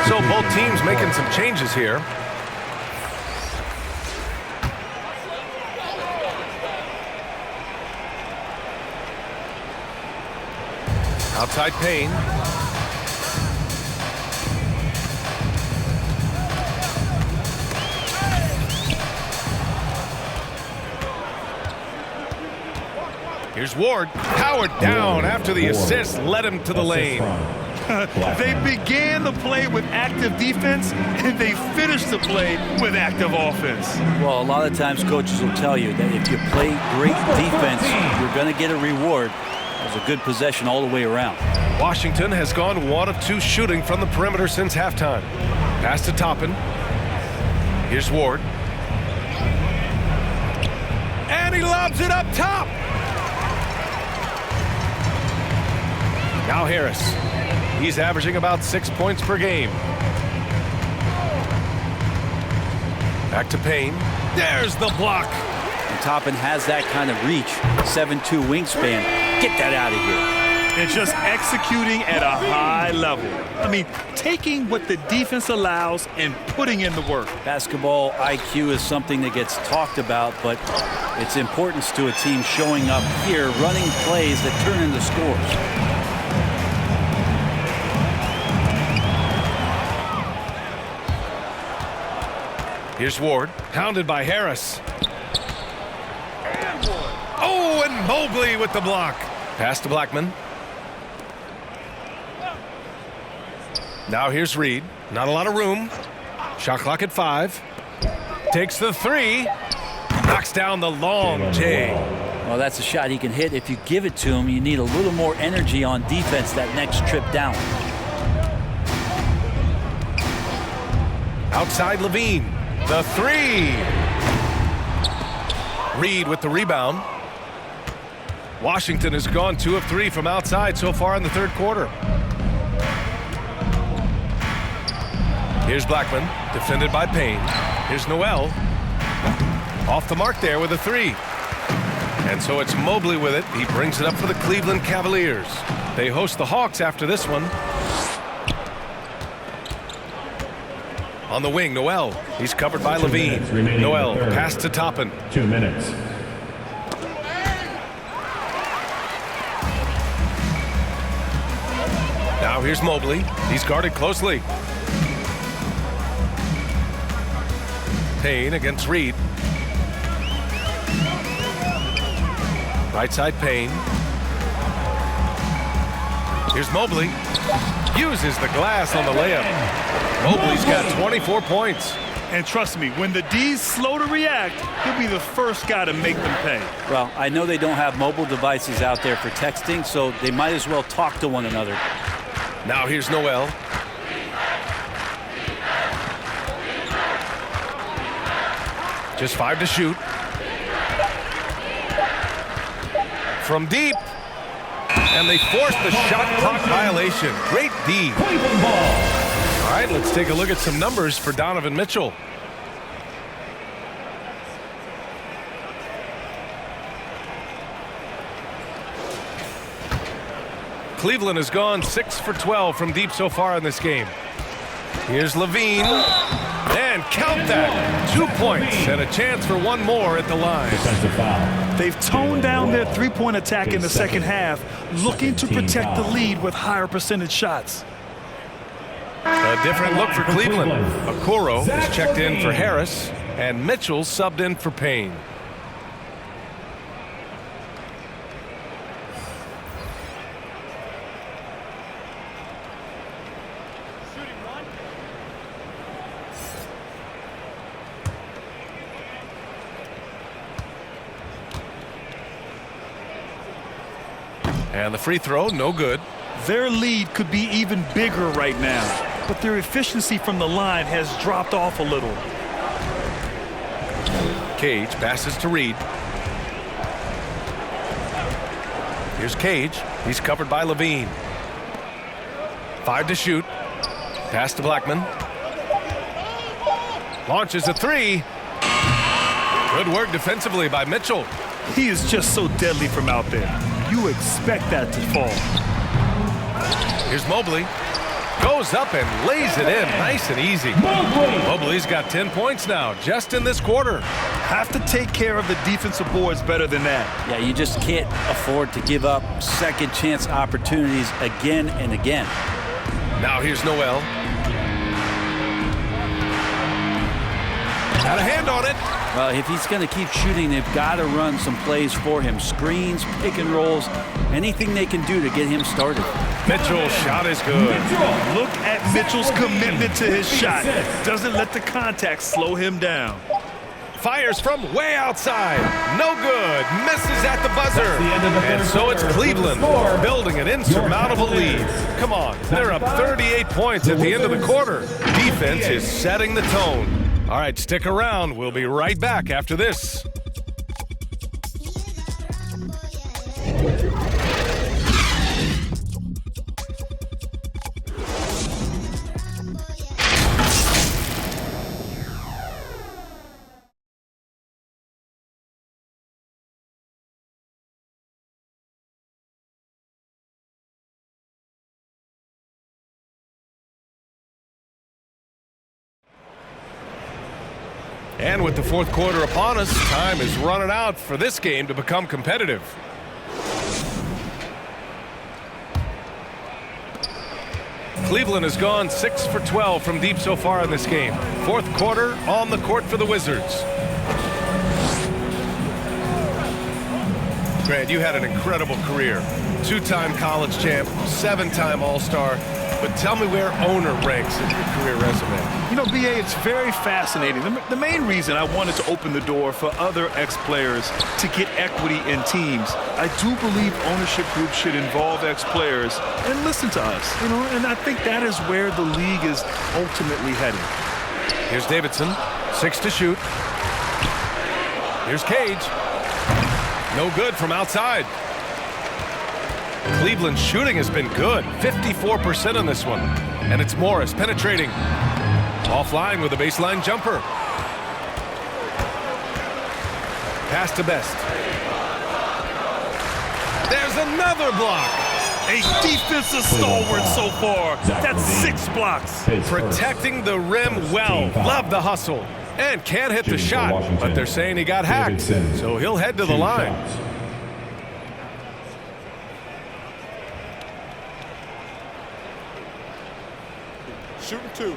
So both teams making some changes here. Outside Payne. Here's Ward. Powered down after the assist led him to the lane. They began the play with active defense, and they finished the play with active offense. Well, a lot of times coaches will tell you that if you play great defense, you're going to get a reward. It was a good possession all the way around. Washington has gone 1 of 2 shooting from the perimeter since halftime. Pass to Toppin. Here's Ward. And he lobs it up top. Now Harris. He's averaging about 6 points per game. Back to Payne. There's the block. And Toppin has that kind of reach. 7'2" wingspan. Get that out of here. And just executing at a high level. I mean, taking what the defense allows and putting in the work. Basketball IQ is something that gets talked about, but its importance to a team showing up here, running plays that turn into scores. Here's Ward, pounded by Harris. Oh, and Mobley with the block. Pass to Blackman. Now here's Reed. Not a lot of room. Shot clock at 5. Takes the three. Knocks down the long J. Well, that's a shot he can hit. If you give it to him, you need a little more energy on defense that next trip down. Outside Levine. The three. Reed with the rebound. Washington has gone 2 of 3 from outside so far in the third quarter. Here's Blackman, defended by Payne. Here's Noel. Off the mark there with a three. And so it's Mobley with it. He brings it up for the Cleveland Cavaliers. They host the Hawks after this one. On the wing, Noel. He's covered by Levine. Noel, pass to Toppin. 2 minutes. Now here's Mobley. He's guarded closely. Payne against Reed. Right side Payne. Here's Mobley. Uses the glass on the layup. Mobley's got 24 points. And trust me, when the D's slow to react, he'll be the first guy to make them pay. Well, I know they don't have mobile devices out there for texting, so they might as well talk to one another. Now here's Noel. Just 5 to shoot. From deep. And they force the shot clock violation. Great D. All right, let's take a look at some numbers for Donovan Mitchell. Cleveland has gone 6 for 12 from deep so far in this game. Here's Levine. And count that. 2 points and a chance for one more at the line. Defensive foul. They've toned down their three-point attack in the second half, looking to protect the lead with higher percentage shots. A different look for Cleveland. Okoro is checked in for Harris, and Mitchell subbed in for Payne. And the free throw, no good. Their lead could be even bigger right now, but their efficiency from the line has dropped off a little. Cage passes to Reed. Here's Cage. He's covered by Levine. 5 to shoot. Pass to Blackman. Launches a three. Good work defensively by Mitchell. He is just so deadly from out there. You expect that to fall. Here's Mobley. Goes up and lays it in nice and easy. Mobley's got 10 points now just in this quarter. Have to take care of the defensive boards better than that. Yeah, you just can't afford to give up second chance opportunities again and again. Now here's Noel. Got a hand on it. Well, if he's going to keep shooting, they've got to run some plays for him. Screens, pick and rolls, anything they can do to get him started. Mitchell's shot is good. Look at Mitchell's commitment to his shot. Doesn't let the contact slow him down. Fires from way outside. No good. Misses at the buzzer. And so it's Cleveland building an insurmountable lead. Come on. They're up 38 points at the end of the quarter. Defense is setting the tone. All right, stick around. We'll be right back after this. And with the fourth quarter upon us, time is running out for this game to become competitive. Cleveland has gone 6 for 12 from deep so far in this game. Fourth quarter on the court for the Wizards. Grant, you had an incredible career. 2-time college champ, 7-time All-Star. But tell me where owner ranks in your career resume. You know, B.A., it's very fascinating. The main reason I wanted to open the door for other ex-players to get equity in teams, I do believe ownership groups should involve ex-players and listen to us, you know, and I think that is where the league is ultimately heading. Here's Davidson, 6 to shoot. Here's Cage. No good from outside. Cleveland's shooting has been good, 54% on this one. And it's Morris penetrating. Offline with a baseline jumper. Pass to Best. There's another block. A defensive stalwart so far. That's 6 blocks. Protecting the rim well. Love the hustle. And can't hit the shot, but they're saying he got hacked, so he'll head to the line. Shooting 2.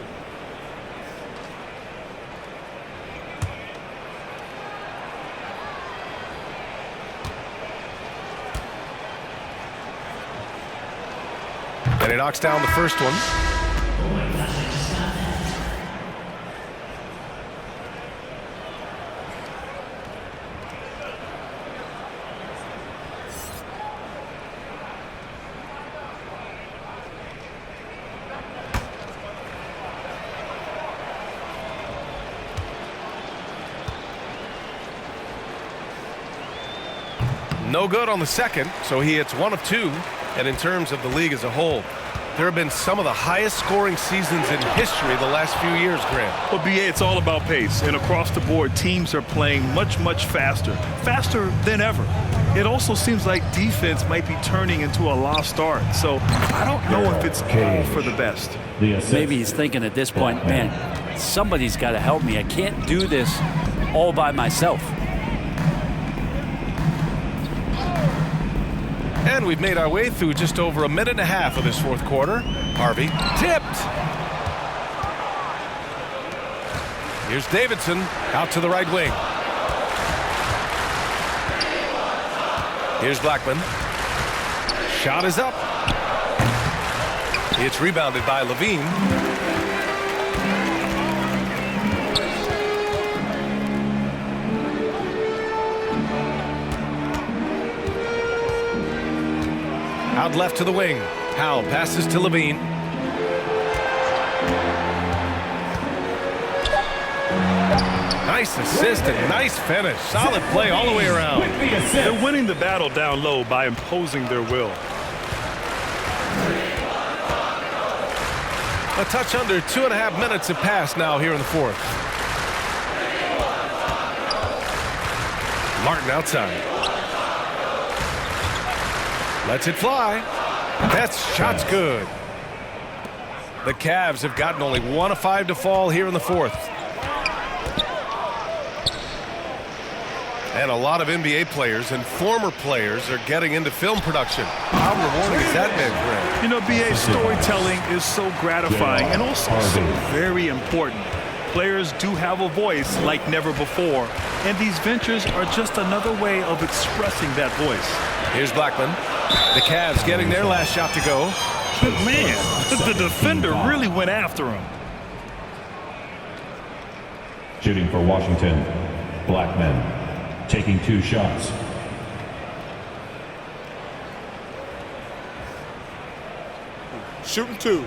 And he knocks down the first one. No good on the second, so he hits 1 of 2. And in terms of the league as a whole, there have been some of the highest scoring seasons in history the last few years, Grant. Well, B.A., it's all about pace. And across the board, teams are playing much, much faster. Faster than ever. It also seems like defense might be turning into a lost art. So I don't know if it's all for the best. Maybe he's thinking at this point, man, somebody's got to help me. I can't do this all by myself. And we've made our way through just over a minute and a half of this fourth quarter. Harvey tipped. Here's Davidson out to the right wing. Here's Blackman. Shot is up. It's rebounded by Levine. Out left to the wing. Howell passes to Levine. Nice assist and nice finish. Solid play all the way around. They're winning the battle down low by imposing their will. A touch under 2.5 minutes have passed now here in the fourth. Martin outside. Lets it fly. That shot's good. The Cavs have gotten only 1 of 5 to fall here in the fourth. And a lot of NBA players and former players are getting into film production. How rewarding has that been, Greg? You know, BA, storytelling is so gratifying and also so very important. Players do have a voice like never before, and these ventures are just another way of expressing that voice. Here's Blackman. The Cavs getting their last shot to go. But man, the defender really went after him. Shooting for Washington, Blackman, taking 2 shots. Shooting 2.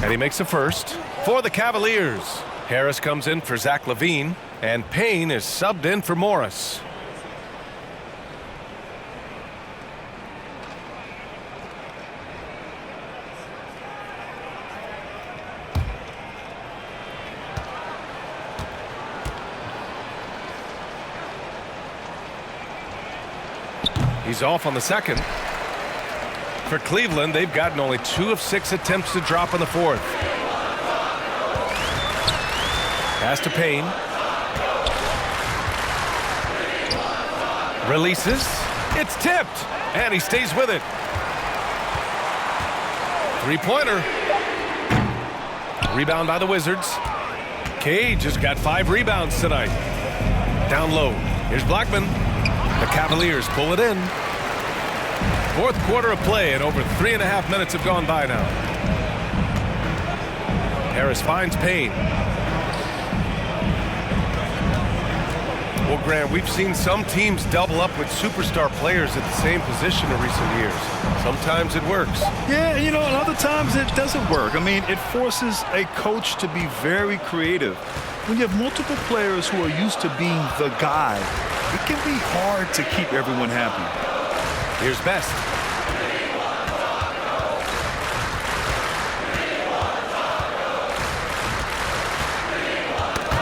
And he makes a first for the Cavaliers. Harris comes in for Zach LaVine, and Payne is subbed in for Morris. He's off on the second. For Cleveland, they've gotten only 2 of 6 attempts to drop in the fourth. Pass to Payne. Releases. It's tipped. And he stays with it. Three-pointer. Rebound by the Wizards. Cage has got 5 rebounds tonight. Down low. Here's Blackman. The Cavaliers pull it in. Fourth quarter of play, and over 3.5 minutes have gone by now. Harris finds Payne. Well, Grant, we've seen some teams double up with superstar players at the same position in recent years. Sometimes it works. Yeah, you know, and other times it doesn't work. I mean, it forces a coach to be very creative. When you have multiple players who are used to being the guy, it can be hard to keep everyone happy. Here's Best.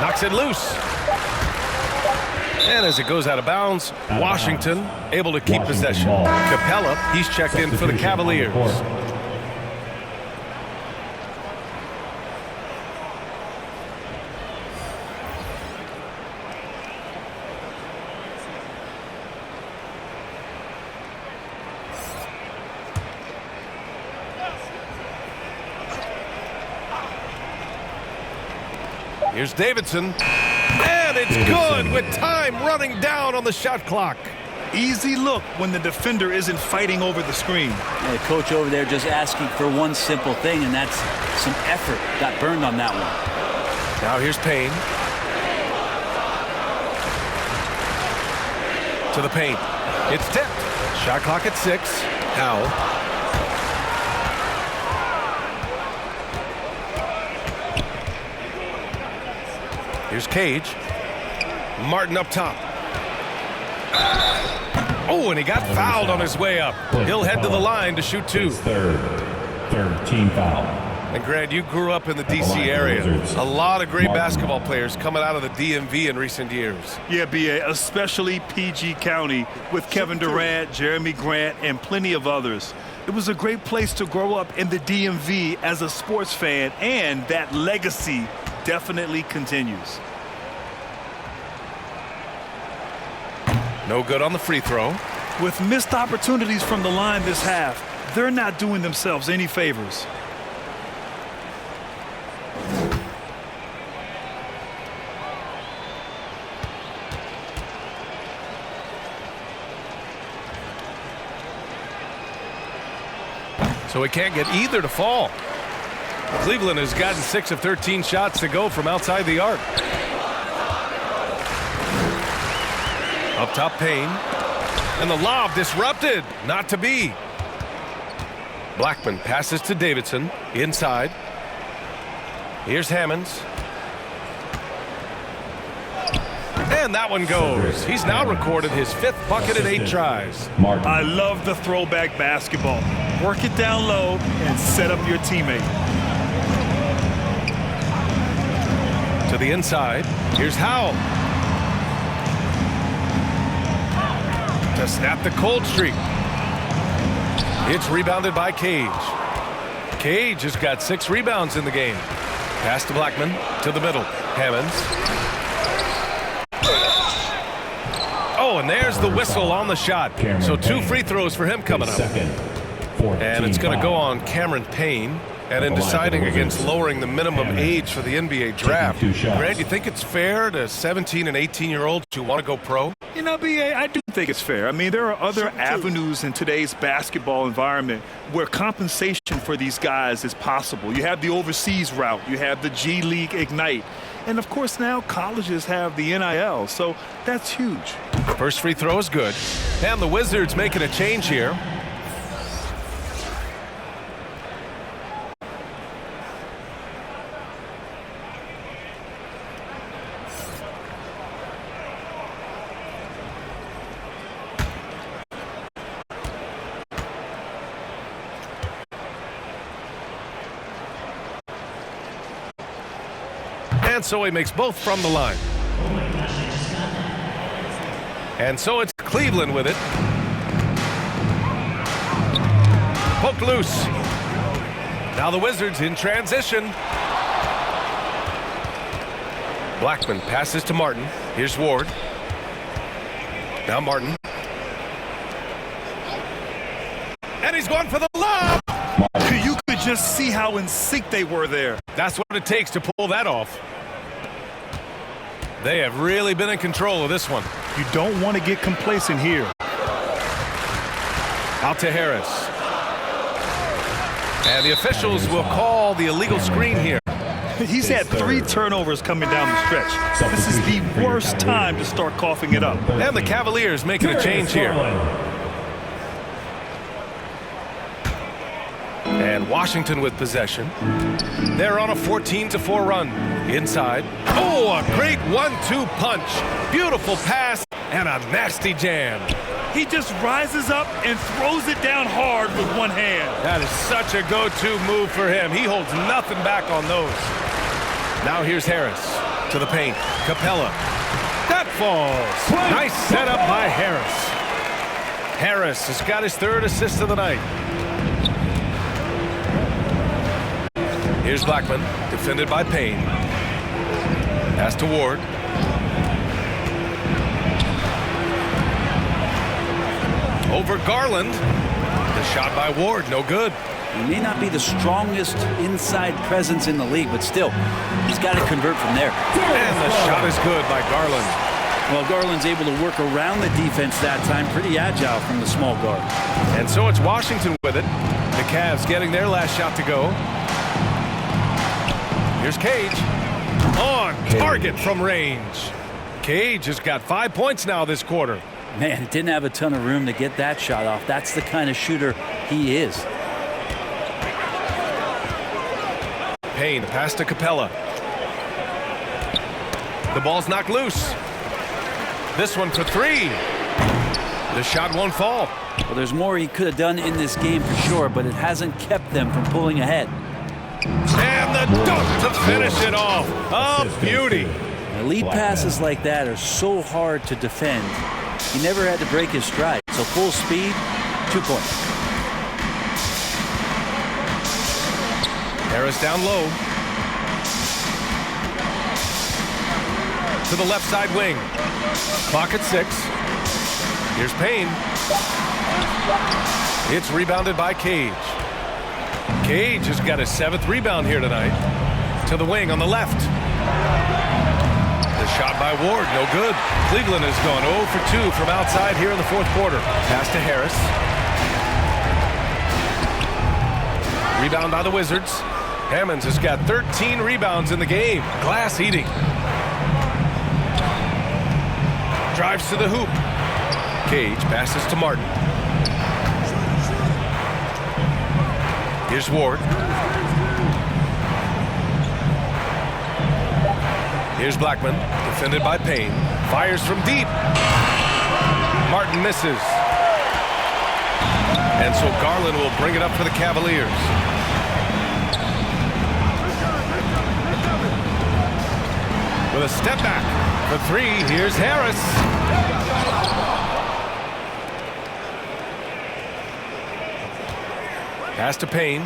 Knocks it loose. And as it goes out of bounds, Washington able to keep possession. Capella, he's checked in for the Cavaliers. Here's Davidson. And it's good with time running down on the shot clock. Easy look when the defender isn't fighting over the screen. Yeah, the coach over there just asking for one simple thing, and that's some effort. Got burned on that one. Now here's Payne. To the paint. It's tipped. Shot clock at 6. Howell. Here's Cage. Martin up top. Oh, and he got fouled on his way up. He'll head to the line to shoot 2. Third team foul. And Grant, you grew up in the D.C. area. A lot of great basketball players coming out of the DMV in recent years. Yeah, B.A., especially PG County with Kevin Durant, Jeremy Grant, and plenty of others. It was a great place to grow up in the DMV as a sports fan, and that legacy definitely continues. No good on the free throw. With missed opportunities from the line this half, they're not doing themselves any favors. So he can't get either to fall. Cleveland has gotten 6 of 13 shots to go from outside the arc. Up top, Payne. And the lob disrupted. Not to be. Blackman passes to Davidson. Inside. Here's Hammonds. And that one goes. He's now recorded his 5th bucket in 8 tries. I love the throwback basketball. Work it down low and set up your teammate. To the inside. Here's Howell. To snap the cold streak. It's rebounded by Cage. Cage has got 6 rebounds in the game. Pass to Blackman. To the middle. Hammonds. Oh, and there's the whistle on the shot. So 2 free throws for him coming up. And it's going to go on Cameron Payne. And in deciding against lowering the minimum age for the NBA draft, Grant, you think it's fair to 17 and 18-year-olds who want to go pro? You know, B.A., I do think it's fair. I mean, there are other avenues in today's basketball environment where compensation for these guys is possible. You have the overseas route. You have the G League Ignite. And, of course, now colleges have the NIL, so that's huge. First free throw is good. And the Wizards making a change here. And so he makes both from the line. And so it's Cleveland with it. Poked loose. Now the Wizards in transition. Blackman passes to Martin. Here's Ward. Now Martin. And he's going for the lob. You could just see how in sync they were there. That's what it takes to pull that off. They have really been in control of this one. You don't want to get complacent here. Out to Harris. And the officials will call the illegal screen here. He's had 3 turnovers coming down the stretch. This is the worst time to start coughing it up. And the Cavaliers making a change here. And Washington with possession. They're on a 14-4 run. Inside. Oh, a great 1-2 punch. Beautiful pass and a nasty jam. He just rises up and throws it down hard with one hand. That is such a go-to move for him. He holds nothing back on those. Now here's Harris to the paint. Capella. That falls. Nice setup by Harris. Harris has got his 3rd assist of the night. Here's Blackman, defended by Payne. Pass to Ward. Over Garland. The shot by Ward, no good. He may not be the strongest inside presence in the league, but still, he's got to convert from there. And the shot is good by Garland. Well, Garland's able to work around the defense that time. Pretty agile from the small guard. And so it's Washington with it. The Cavs getting their last shot to go. Here's Cage. On target from range. Cage has got 5 points now this quarter. Man, didn't have a ton of room to get that shot off. That's the kind of shooter he is. Payne, pass to Capella. The ball's knocked loose. This one for 3. The shot won't fall. Well, there's more he could have done in this game for sure, but it hasn't kept them from pulling ahead. And the dunk to finish it off. A beauty. Now, lead passes like that are so hard to defend. He never had to break his stride. So full speed, 2 points. Harris down low. To the left side wing. Clock at 6. Here's Payne. It's rebounded by Cage. Cage has got his 7th rebound here tonight. To the wing on the left. The shot by Ward, no good. Cleveland has gone 0 for 2 from outside here in the 4th quarter. Pass to Harris. Rebound by the Wizards. Hammonds has got 13 rebounds in the game. Glass eating. Drives to the hoop. Cage passes to Martin. Here's Ward. Here's Blackman, defended by Payne. Fires from deep. Martin misses. And so Garland will bring it up for the Cavaliers. With a step back for 3, here's Harris. Pass to Payne.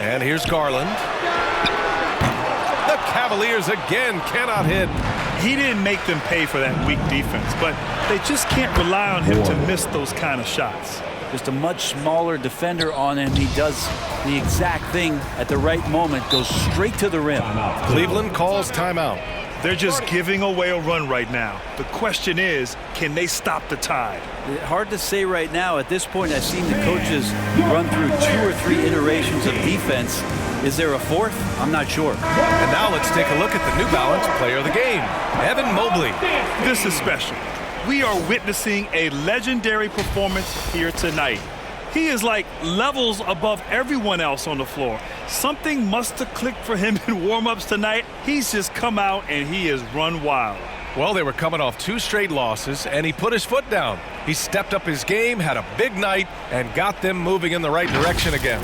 And here's Garland. The Cavaliers again cannot hit. He didn't make them pay for that weak defense, but they just can't rely on him to miss those kind of shots. Just a much smaller defender on him. He does the exact thing at the right moment, goes straight to the rim. Cleveland calls timeout. They're just giving away a run right now. The question is, can they stop the tide? Hard to say right now. At this point, I've seen the coaches run through 2 or 3 iterations of defense. Is there a 4th? I'm not sure. And now let's take a look at the New Balance player of the game, Evan Mobley. This is special. We are witnessing a legendary performance here tonight. He is like levels above everyone else on the floor. Something must have clicked for him in warm-ups tonight. He's just come out and he has run wild. Well, they were coming off 2 straight losses, and he put his foot down. He stepped up his game, had a big night, and got them moving in the right direction again.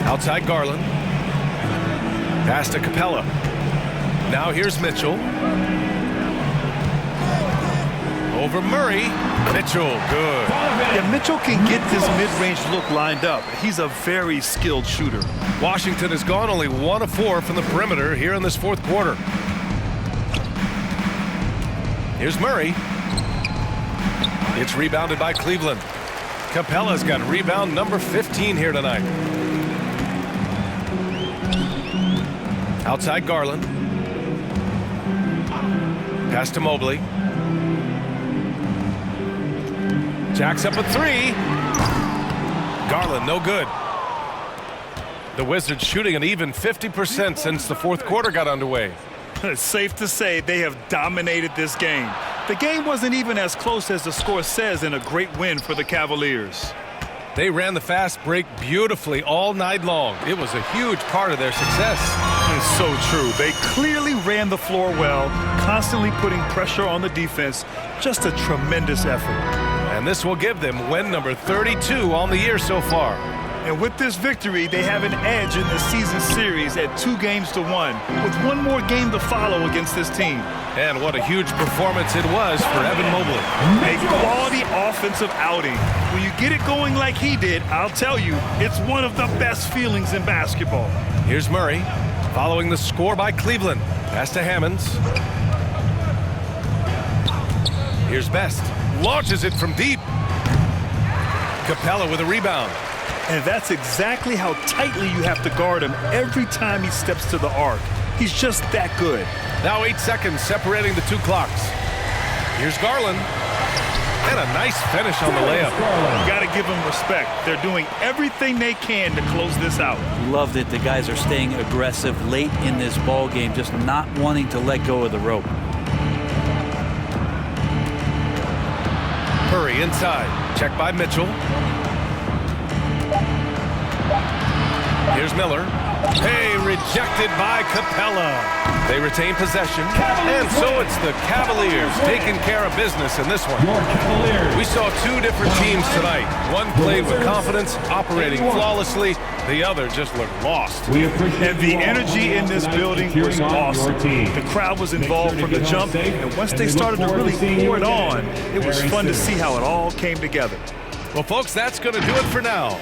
Outside Garland. Pass to Capella. Now here's Mitchell. Over Murray. Mitchell, good. Yeah, Mitchell can get this mid-range look lined up. He's a very skilled shooter. Washington has gone only 1 of 4 from the perimeter here in this 4th quarter. Here's Murray. It's rebounded by Cleveland. Capella's got rebound number 15 here tonight. Outside Garland. Pass to Mobley. Jacks up a three. Garland, no good. The Wizards shooting an even 50% since the fourth quarter got underway. It's safe to say they have dominated this game. The game wasn't even as close as the score says in a great win for the Cavaliers. They ran the fast break beautifully all night long. It was a huge part of their success. It's so true. They clearly ran the floor well, constantly putting pressure on the defense. Just a tremendous effort. And this will give them win number 32 on the year so far. And with this victory, they have an edge in the season series at 2-1, with one more game to follow against this team. And what a huge performance it was for Evan Mobley. A quality offensive outing. When you get it going like he did, I'll tell you, it's one of the best feelings in basketball. Here's Murray, following the score by Cleveland. Pass to Hammonds. Here's Best. Launches it from deep. Capella with a rebound. And that's exactly how tightly you have to guard him every time he steps to the arc. He's just that good. Now 8 seconds separating the two clocks. Here's Garland. And a nice finish on the layup. You got to give them respect. They're doing everything they can to close this out. Love that the guys are staying aggressive late in this ball game, just not wanting to let go of the rope. Curry inside. Check by Mitchell. Here's Miller. Hey, rejected by Capella. They retain possession. And so it's the Cavaliers taking care of business in this one. We saw two different teams tonight. One played with confidence, operating flawlessly. The other just looked lost. And the energy in this building was awesome. The crowd was involved from the jump, and once they started to really pour it on, it was fun to see how it all came together. Well, folks, that's going to do it for now.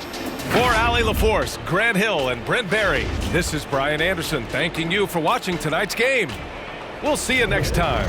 For Allie LaForce, Grant Hill, and Brent Barry, this is Brian Anderson thanking you for watching tonight's game. We'll see you next time.